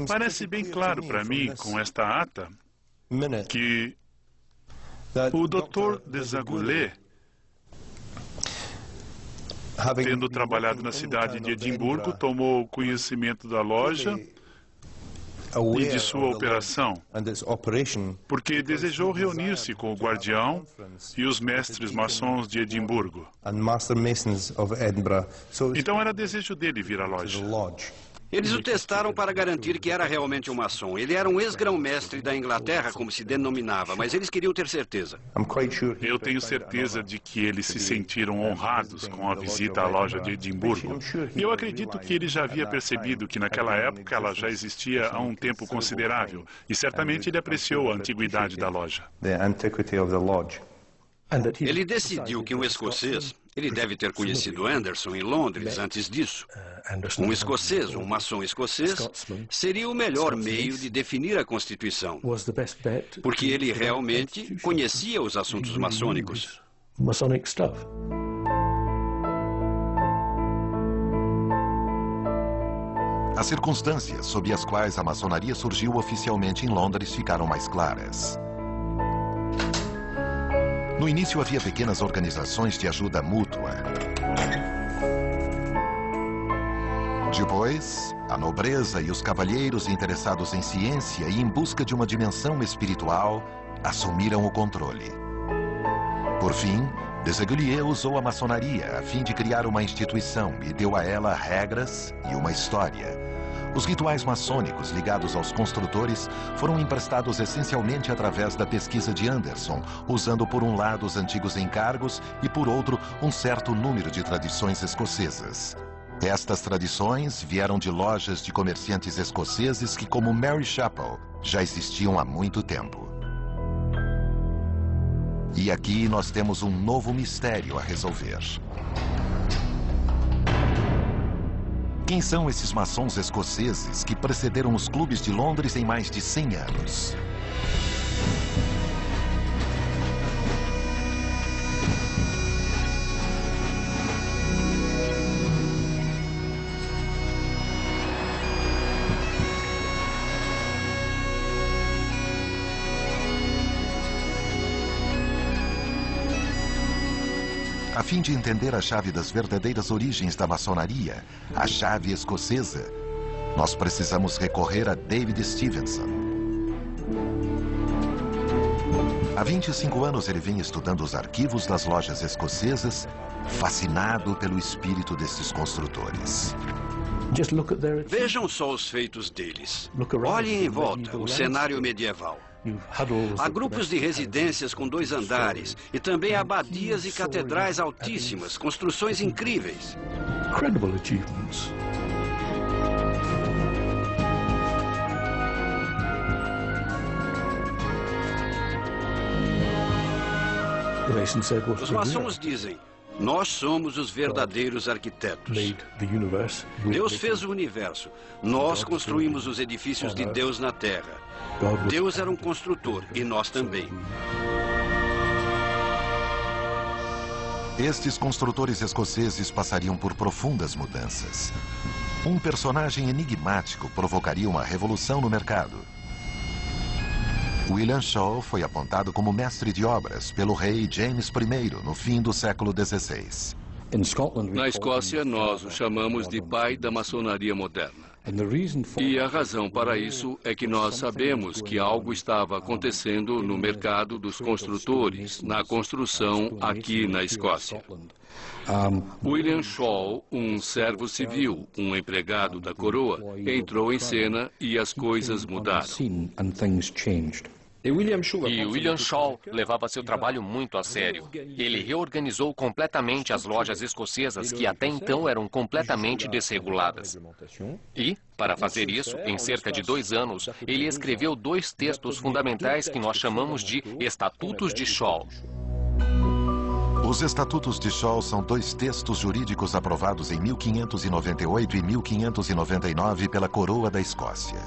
Parece bem claro para mim, com esta ata, que o Dr. Desaguliers, tendo trabalhado na cidade de Edimburgo, tomou conhecimento da loja e de sua operação, porque desejou reunir-se com o guardião e os mestres maçons de Edimburgo. Então era desejo dele vir à loja. Eles o testaram para garantir que era realmente um maçom. Ele era um ex-grão-mestre da Inglaterra, como se denominava, mas eles queriam ter certeza. Eu tenho certeza de que eles se sentiram honrados com a visita à loja de Edimburgo. E eu acredito que ele já havia percebido que naquela época ela já existia há um tempo considerável. E certamente ele apreciou a antiguidade da loja. Ele decidiu que um escocês, ele deve ter conhecido Anderson em Londres antes disso. Um escocês, um maçom escocês, seria o melhor meio de definir a Constituição, porque ele realmente conhecia os assuntos maçônicos. As circunstâncias sob as quais a maçonaria surgiu oficialmente em Londres ficaram mais claras. No início havia pequenas organizações de ajuda mútua. Depois, a nobreza e os cavalheiros interessados em ciência e em busca de uma dimensão espiritual assumiram o controle. Por fim, Desaguliers usou a maçonaria a fim de criar uma instituição e deu a ela regras e uma história. Os rituais maçônicos ligados aos construtores foram emprestados essencialmente através da pesquisa de Anderson, usando por um lado os antigos encargos e por outro um certo número de tradições escocesas. Estas tradições vieram de lojas de comerciantes escoceses que, como Mary Chapel, já existiam há muito tempo. E aqui nós temos um novo mistério a resolver. Quem são esses maçons escoceses que precederam os clubes de Londres em mais de 100 anos? A fim de entender a chave das verdadeiras origens da maçonaria, a chave escocesa, nós precisamos recorrer a David Stevenson. Há 25 anos ele vem estudando os arquivos das lojas escocesas, fascinado pelo espírito desses construtores. Vejam só os feitos deles. Olhem em volta, o cenário medieval. Há grupos de residências com 2 andares e também abadias e catedrais altíssimas, construções incríveis. Incredible achievements. Os maçons dizem: nós somos os verdadeiros arquitetos. Deus fez o universo. Nós construímos os edifícios de Deus na Terra. Deus era um construtor e nós também. Estes construtores escoceses passariam por profundas mudanças. Um personagem enigmático provocaria uma revolução no mercado. William Shaw foi apontado como mestre de obras pelo rei James I no fim do século XVI. Na Escócia, nós o chamamos de pai da maçonaria moderna. E a razão para isso é que nós sabemos que algo estava acontecendo no mercado dos construtores, na construção aqui na Escócia. William Shaw, um servo civil, um empregado da coroa, entrou em cena e as coisas mudaram. E William Shaw levava seu trabalho muito a sério. Ele reorganizou completamente as lojas escocesas que até então eram completamente desreguladas. E, para fazer isso, em cerca de 2 anos, ele escreveu 2 textos fundamentais que nós chamamos de Estatutos de Shaw. Os Estatutos de Shaw são 2 textos jurídicos aprovados em 1598 e 1599 pela Coroa da Escócia.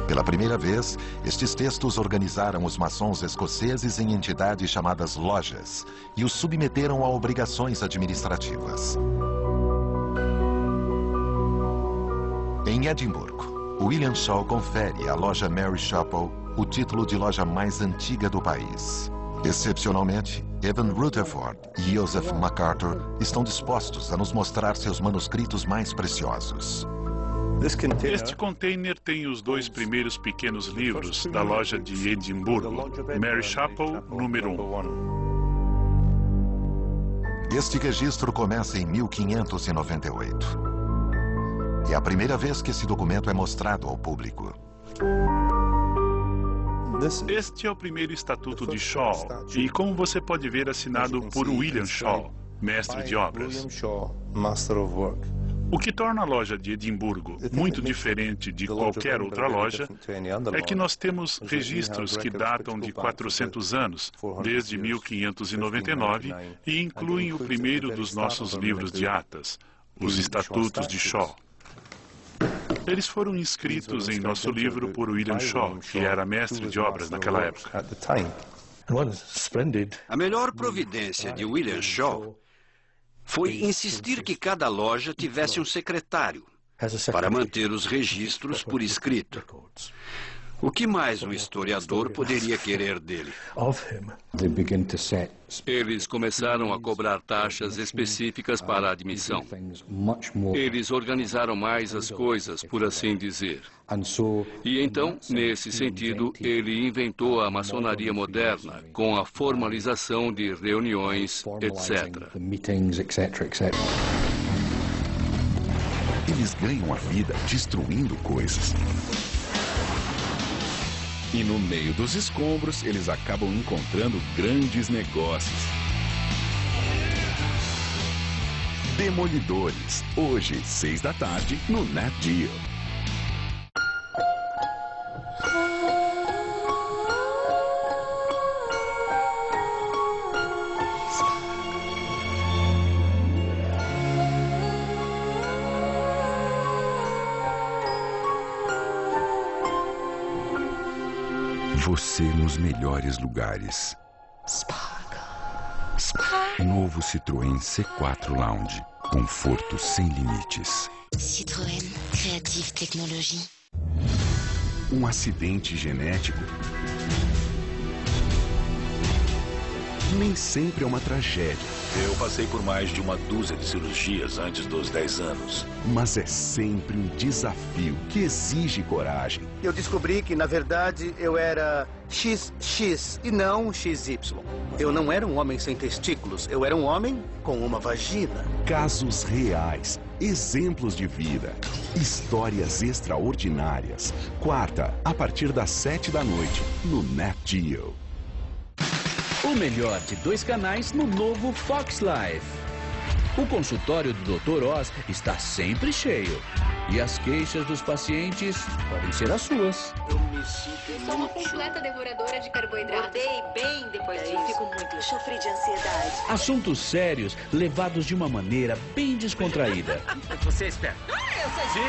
Pela primeira vez, estes textos organizaram os maçons escoceses em entidades chamadas lojas e os submeteram a obrigações administrativas. Em Edimburgo, William Shaw confere à loja Mary Chapel o título de loja mais antiga do país. Excepcionalmente, Evan Rutherford e Joseph MacArthur estão dispostos a nos mostrar seus manuscritos mais preciosos. Este container tem os 2 primeiros pequenos livros da loja de Edimburgo, Mary Chapel, número 1. Este registro começa em 1598. É a primeira vez que esse documento é mostrado ao público. Este é o primeiro Estatuto de Shaw e, como você pode ver, assinado por William Shaw, mestre de obras. O que torna a loja de Edimburgo muito diferente de qualquer outra loja é que nós temos registros que datam de 400 anos, desde 1599, e incluem o primeiro dos nossos livros de atas, os Estatutos de Shaw. Eles foram inscritos em nosso livro por William Shaw, que era mestre de obras naquela época. A melhor providência de William Shaw foi insistir que cada loja tivesse um secretário para manter os registros por escrito. O que mais um historiador poderia querer dele? Eles começaram a cobrar taxas específicas para a admissão. Eles organizaram mais as coisas, por assim dizer. E então, nesse sentido, ele inventou a maçonaria moderna, com a formalização de reuniões, etc. Eles ganham a vida destruindo coisas. E no meio dos escombros, eles acabam encontrando grandes negócios. Demolidores, hoje, 6 da tarde, no Nat Geo. Você nos melhores lugares. Novo Citroën C4 Lounge. Conforto sem limites. Citroën Creative Technologie. Um acidente genético nem sempre é uma tragédia. Eu passei por mais de uma dúzia de cirurgias antes dos 10 anos. Mas é sempre um desafio que exige coragem. Eu descobri que, na verdade, eu era XX e não XY. Eu não era um homem sem testículos, eu era um homem com uma vagina. Casos reais, exemplos de vida, histórias extraordinárias. Quarta, a partir das 7 da noite, no Nat Geo. O melhor de 2 canais no novo Fox Life. O consultório do Dr. Oz está sempre cheio. E as queixas dos pacientes podem ser as suas. Eu me sinto Sou uma completa devoradora de carboidratos. Acordei bem depois disso. Fico muito. Eu sofri de ansiedade. Assuntos sérios levados de uma maneira bem descontraída. Você é esperto. Eu sou esperto. Sim,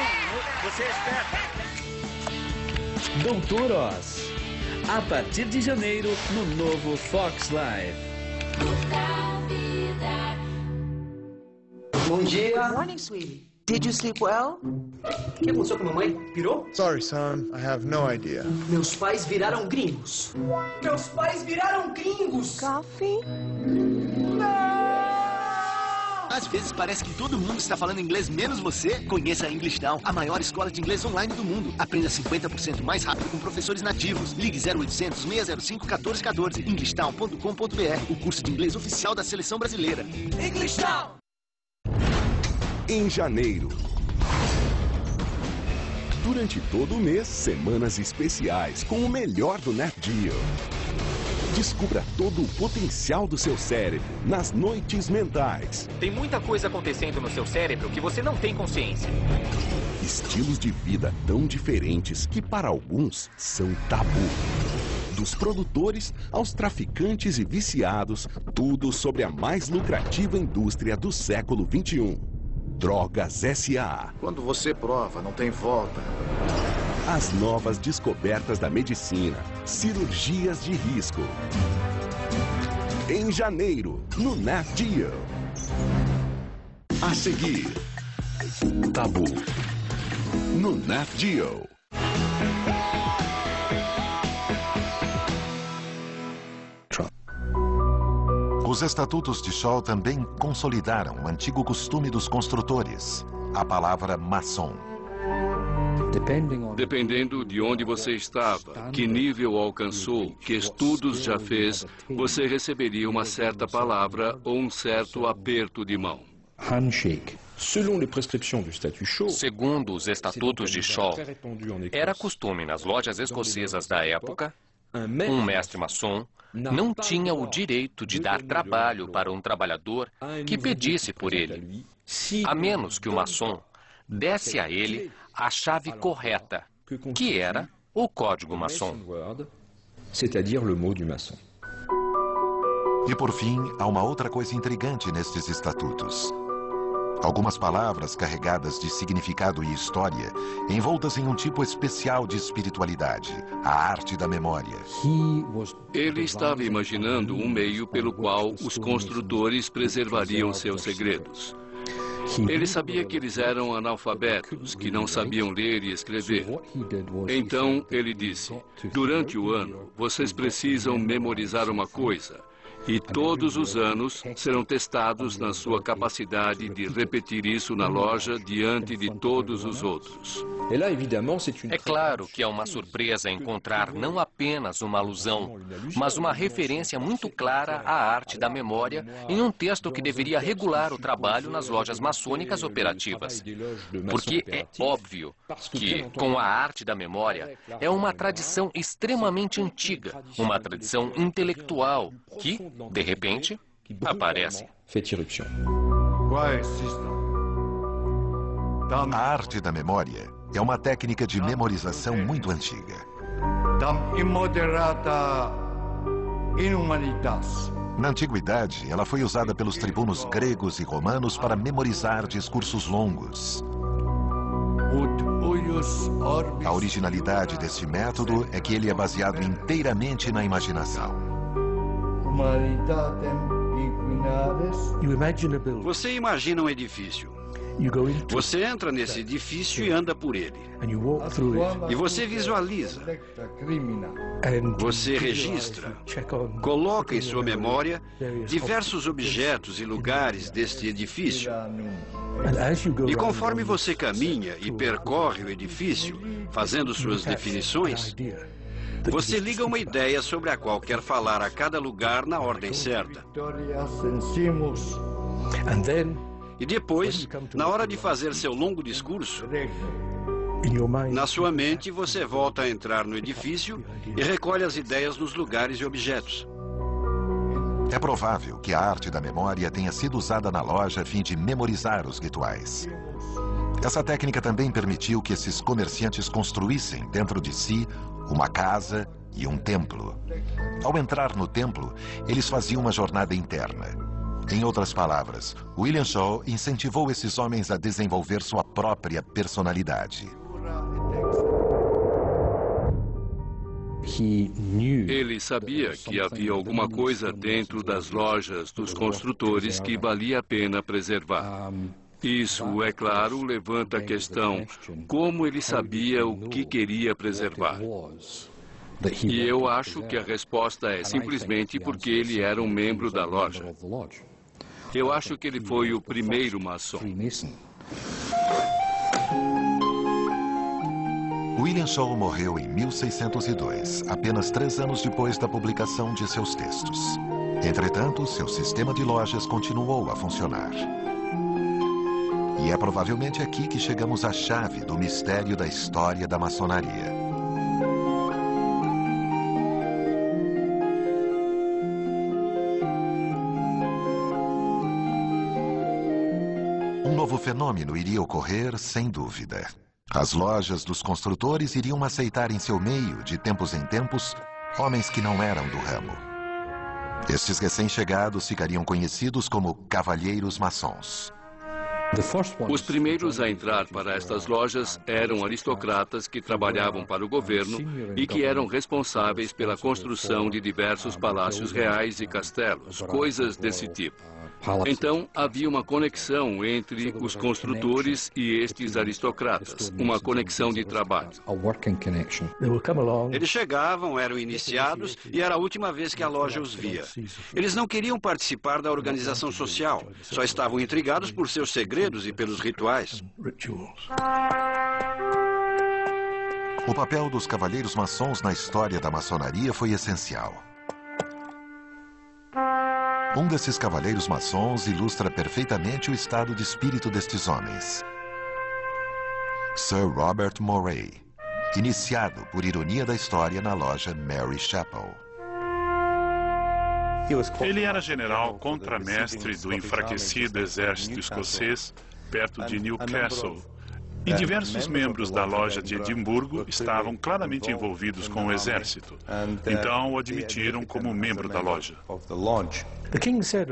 você é esperto. Dr. Oz. A partir de janeiro, no novo Fox Life. Bom dia. Good morning, sweetie. Did you sleep well? O que aconteceu com a mamãe? Pirou? Sorry, son. I have no idea. Meus pais viraram gringos. Meus pais viraram gringos. Coffee? Às vezes parece que todo mundo está falando inglês menos você. Conheça a English Now, a maior escola de inglês online do mundo. Aprenda 50% mais rápido com professores nativos. Ligue 0800 605 1414. englishtown.com.br. O curso de inglês oficial da seleção brasileira. English Now! Em janeiro. Durante todo o mês, semanas especiais com o melhor do Nat Geo. Descubra todo o potencial do seu cérebro nas noites mentais. Tem muita coisa acontecendo no seu cérebro que você não tem consciência. Estilos de vida tão diferentes que para alguns são tabu. Dos produtores aos traficantes e viciados, tudo sobre a mais lucrativa indústria do século XXI. Drogas S.A. Quando você prova, não tem volta. As novas descobertas da medicina. Cirurgias de risco. Em janeiro, no Nat Geo. A seguir, Tabu. No Nat Geo. Os estatutos de Shaw também consolidaram o antigo costume dos construtores, a palavra maçom. Dependendo de onde você estava, que nível alcançou, que estudos já fez, você receberia uma certa palavra ou um certo aperto de mão. Handshake. Segundo os estatutos de Shaw, era costume nas lojas escocesas da época, um mestre maçom não tinha o direito de dar trabalho para um trabalhador que pedisse por ele, a menos que o maçom desse a ele a chave correta, que era o código maçom. E por fim, há uma outra coisa intrigante nestes estatutos. Algumas palavras carregadas de significado e história, envoltas em um tipo especial de espiritualidade, a arte da memória. Ele estava imaginando um meio pelo qual os construtores preservariam seus segredos. Ele sabia que eles eram analfabetos, que não sabiam ler e escrever. Então, ele disse, durante o ano, vocês precisam memorizar uma coisa. E todos os anos serão testados na sua capacidade de repetir isso na loja diante de todos os outros. É claro que é uma surpresa encontrar não apenas uma alusão, mas uma referência muito clara à arte da memória em um texto que deveria regular o trabalho nas lojas maçônicas operativas. Porque é óbvio que, com a arte da memória, é uma tradição extremamente antiga, uma tradição intelectual que, de repente, aparece. A arte da memória é uma técnica de memorização muito antiga. Na antiguidade, ela foi usada pelos tribunos gregos e romanos para memorizar discursos longos. A originalidade deste método é que ele é baseado inteiramente na imaginação. Você imagina um edifício. Você entra nesse edifício e anda por ele. E você visualiza. Você registra. Coloca em sua memória diversos objetos e lugares deste edifício. E conforme você caminha e percorre o edifício, fazendo suas definições, você liga uma ideia sobre a qual quer falar a cada lugar na ordem certa. E depois, na hora de fazer seu longo discurso, na sua mente você volta a entrar no edifício e recolhe as ideias nos lugares e objetos. É provável que a arte da memória tenha sido usada na loja a fim de memorizar os rituais. Essa técnica também permitiu que esses comerciantes construíssem dentro de si uma casa e um templo. Ao entrar no templo, eles faziam uma jornada interna. Em outras palavras, William Shaw incentivou esses homens a desenvolver sua própria personalidade. Ele sabia que havia alguma coisa dentro das lojas dos construtores que valia a pena preservar. Isso, é claro, levanta a questão: como ele sabia o que queria preservar? E eu acho que a resposta é simplesmente porque ele era um membro da loja. Eu acho que ele foi o primeiro maçom. William Shaw morreu em 1602, apenas 3 anos depois da publicação de seus textos. Entretanto, seu sistema de lojas continuou a funcionar. E é provavelmente aqui que chegamos à chave do mistério da história da maçonaria. Um novo fenômeno iria ocorrer, sem dúvida. As lojas dos construtores iriam aceitar em seu meio, de tempos em tempos, homens que não eram do ramo. Estes recém-chegados ficariam conhecidos como cavalheiros maçons. Os primeiros a entrar para estas lojas eram aristocratas que trabalhavam para o governo e que eram responsáveis pela construção de diversos palácios reais e castelos, coisas desse tipo. Então, havia uma conexão entre os construtores e estes aristocratas, uma conexão de trabalho. Eles chegavam, eram iniciados e era a última vez que a loja os via. Eles não queriam participar da organização social, só estavam intrigados por seus segredos e pelos rituais. O papel dos cavalheiros maçons na história da maçonaria foi essencial. Um desses cavalheiros maçons ilustra perfeitamente o estado de espírito destes homens. Sir Robert Moray, iniciado, por ironia da história, na loja Mary Chapel. Ele era general contramestre do enfraquecido exército escocês perto de Newcastle. E diversos membros da loja de Edimburgo estavam claramente envolvidos com o exército. Então o admitiram como membro da loja.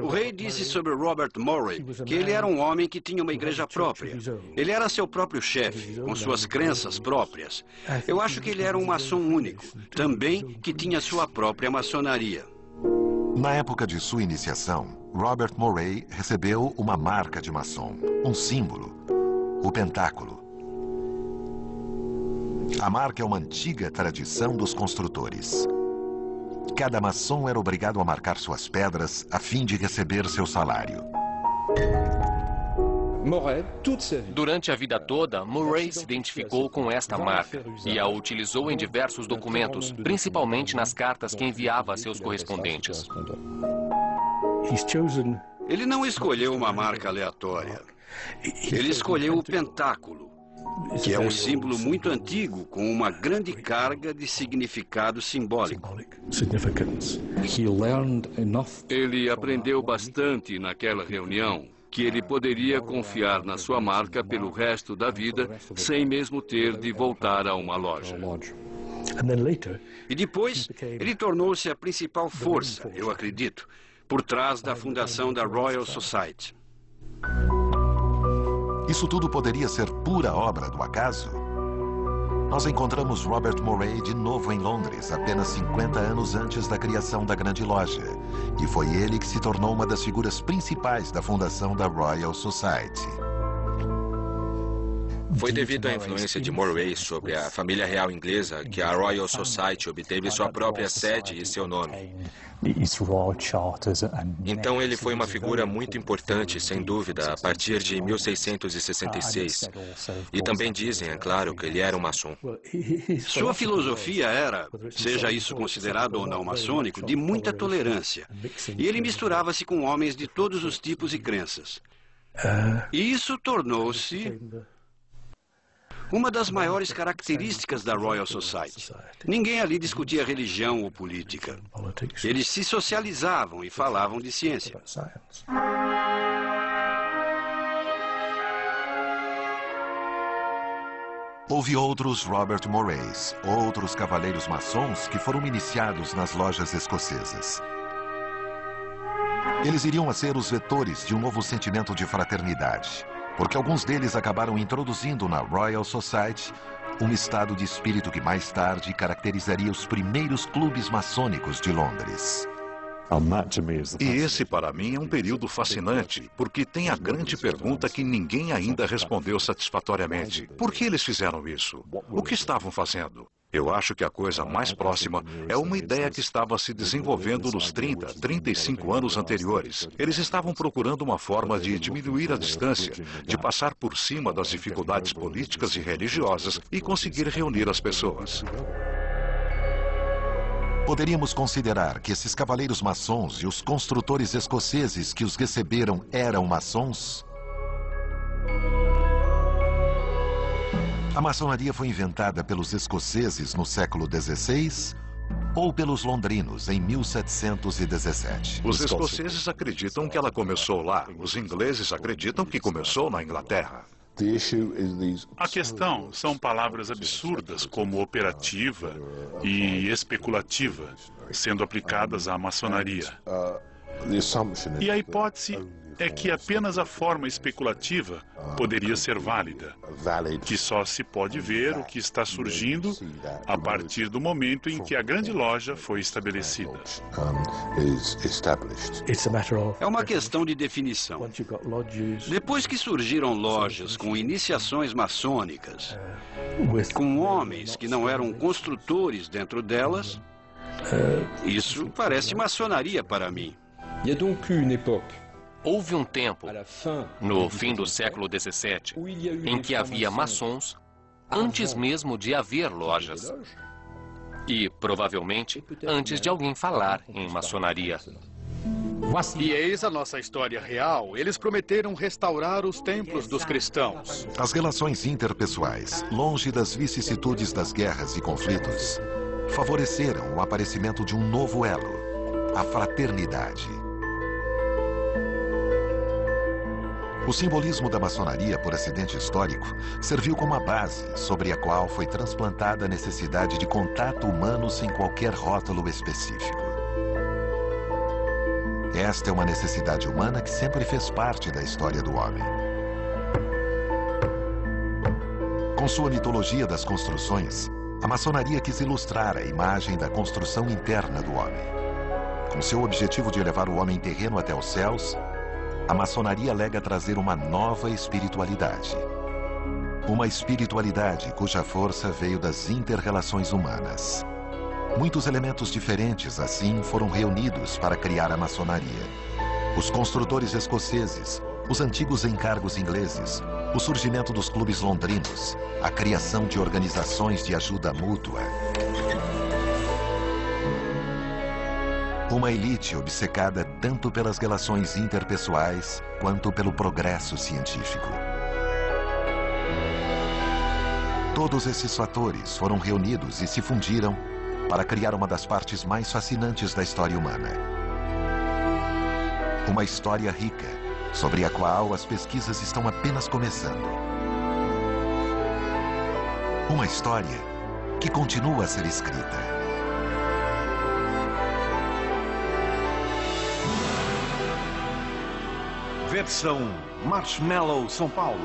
O rei disse sobre Robert Moray que ele era um homem que tinha uma igreja própria. Ele era seu próprio chefe, com suas crenças próprias. Eu acho que ele era um maçom único, também que tinha sua própria maçonaria. Na época de sua iniciação, Robert Moray recebeu uma marca de maçom, um símbolo, o pentáculo. A marca é uma antiga tradição dos construtores. Cada maçom era obrigado a marcar suas pedras a fim de receber seu salário. Durante a vida toda, Murray se identificou com esta marca e a utilizou em diversos documentos, principalmente nas cartas que enviava a seus correspondentes. Ele não escolheu uma marca aleatória. Ele escolheu o pentáculo, que é um símbolo muito antigo com uma grande carga de significado simbólico. Ele aprendeu bastante naquela reunião que ele poderia confiar na sua marca pelo resto da vida sem mesmo ter de voltar a uma loja. E depois, ele tornou-se a principal força, eu acredito, por trás da fundação da Royal Society. Isso tudo poderia ser pura obra do acaso? Nós encontramos Robert Moray de novo em Londres, apenas 50 anos antes da criação da Grande Loja. E foi ele que se tornou uma das figuras principais da fundação da Royal Society. Foi devido à influência de Moray sobre a família real inglesa que a Royal Society obteve sua própria sede e seu nome. Então ele foi uma figura muito importante, sem dúvida, a partir de 1666. E também dizem, é claro, que ele era um maçom. Sua filosofia era, seja isso considerado ou não maçônico, de muita tolerância. E ele misturava-se com homens de todos os tipos e crenças. E isso tornou-se uma das maiores características da Royal Society. Ninguém ali discutia religião ou política. Eles se socializavam e falavam de ciência. Houve outros Robert Morays, outros cavaleiros maçons que foram iniciados nas lojas escocesas. Eles iriam a ser os vetores de um novo sentimento de fraternidade, porque alguns deles acabaram introduzindo na Royal Society um estado de espírito que mais tarde caracterizaria os primeiros clubes maçônicos de Londres. E esse, para mim, é um período fascinante, porque tem a grande pergunta que ninguém ainda respondeu satisfatoriamente. Por que eles fizeram isso? O que estavam fazendo? Eu acho que a coisa mais próxima é uma ideia que estava se desenvolvendo nos 30, 35 anos anteriores. Eles estavam procurando uma forma de diminuir a distância, de passar por cima das dificuldades políticas e religiosas e conseguir reunir as pessoas. Poderíamos considerar que esses cavaleiros maçons e os construtores escoceses que os receberam eram maçons? A maçonaria foi inventada pelos escoceses no século XVI ou pelos londrinos em 1717? Os escoceses acreditam que ela começou lá. Os ingleses acreditam que começou na Inglaterra. A questão são palavras absurdas como operativa e especulativa, sendo aplicadas à maçonaria. E a hipótese é que apenas a forma especulativa poderia ser válida, que só se pode ver o que está surgindo a partir do momento em que a grande loja foi estabelecida. É uma questão de definição. Depois que surgiram lojas com iniciações maçônicas, com homens que não eram construtores dentro delas, isso parece maçonaria para mim. Houve um tempo, no fim do século XVII, em que havia maçons antes mesmo de haver lojas. E, provavelmente, antes de alguém falar em maçonaria. E eis a nossa história real. Eles prometeram restaurar os templos dos cristãos. As relações interpessoais, longe das vicissitudes das guerras e conflitos, favoreceram o aparecimento de um novo elo, a fraternidade. O simbolismo da maçonaria por acidente histórico serviu como a base sobre a qual foi transplantada a necessidade de contato humano sem qualquer rótulo específico. Esta é uma necessidade humana que sempre fez parte da história do homem. Com sua mitologia das construções, a maçonaria quis ilustrar a imagem da construção interna do homem. Com seu objetivo de elevar o homem terreno até os céus, a maçonaria alega trazer uma nova espiritualidade. Uma espiritualidade cuja força veio das inter-relações humanas. Muitos elementos diferentes, assim, foram reunidos para criar a maçonaria. Os construtores escoceses, os antigos encargos ingleses, o surgimento dos clubes londrinos, a criação de organizações de ajuda mútua. Uma elite obcecada tanto pelas relações interpessoais quanto pelo progresso científico. Todos esses fatores foram reunidos e se fundiram para criar uma das partes mais fascinantes da história humana. Uma história rica, sobre a qual as pesquisas estão apenas começando. Uma história que continua a ser escrita. Versão Marshmallow São Paulo.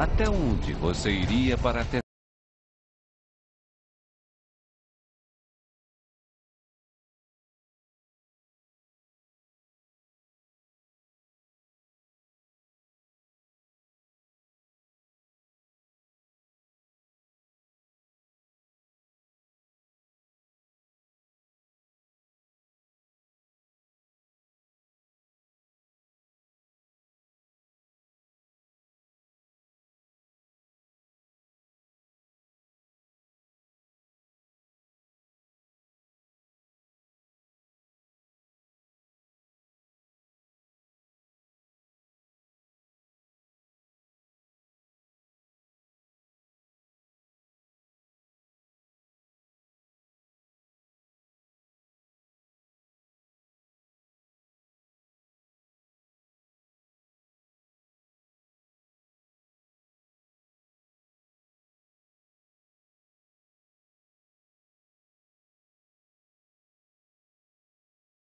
Até onde você iria para ter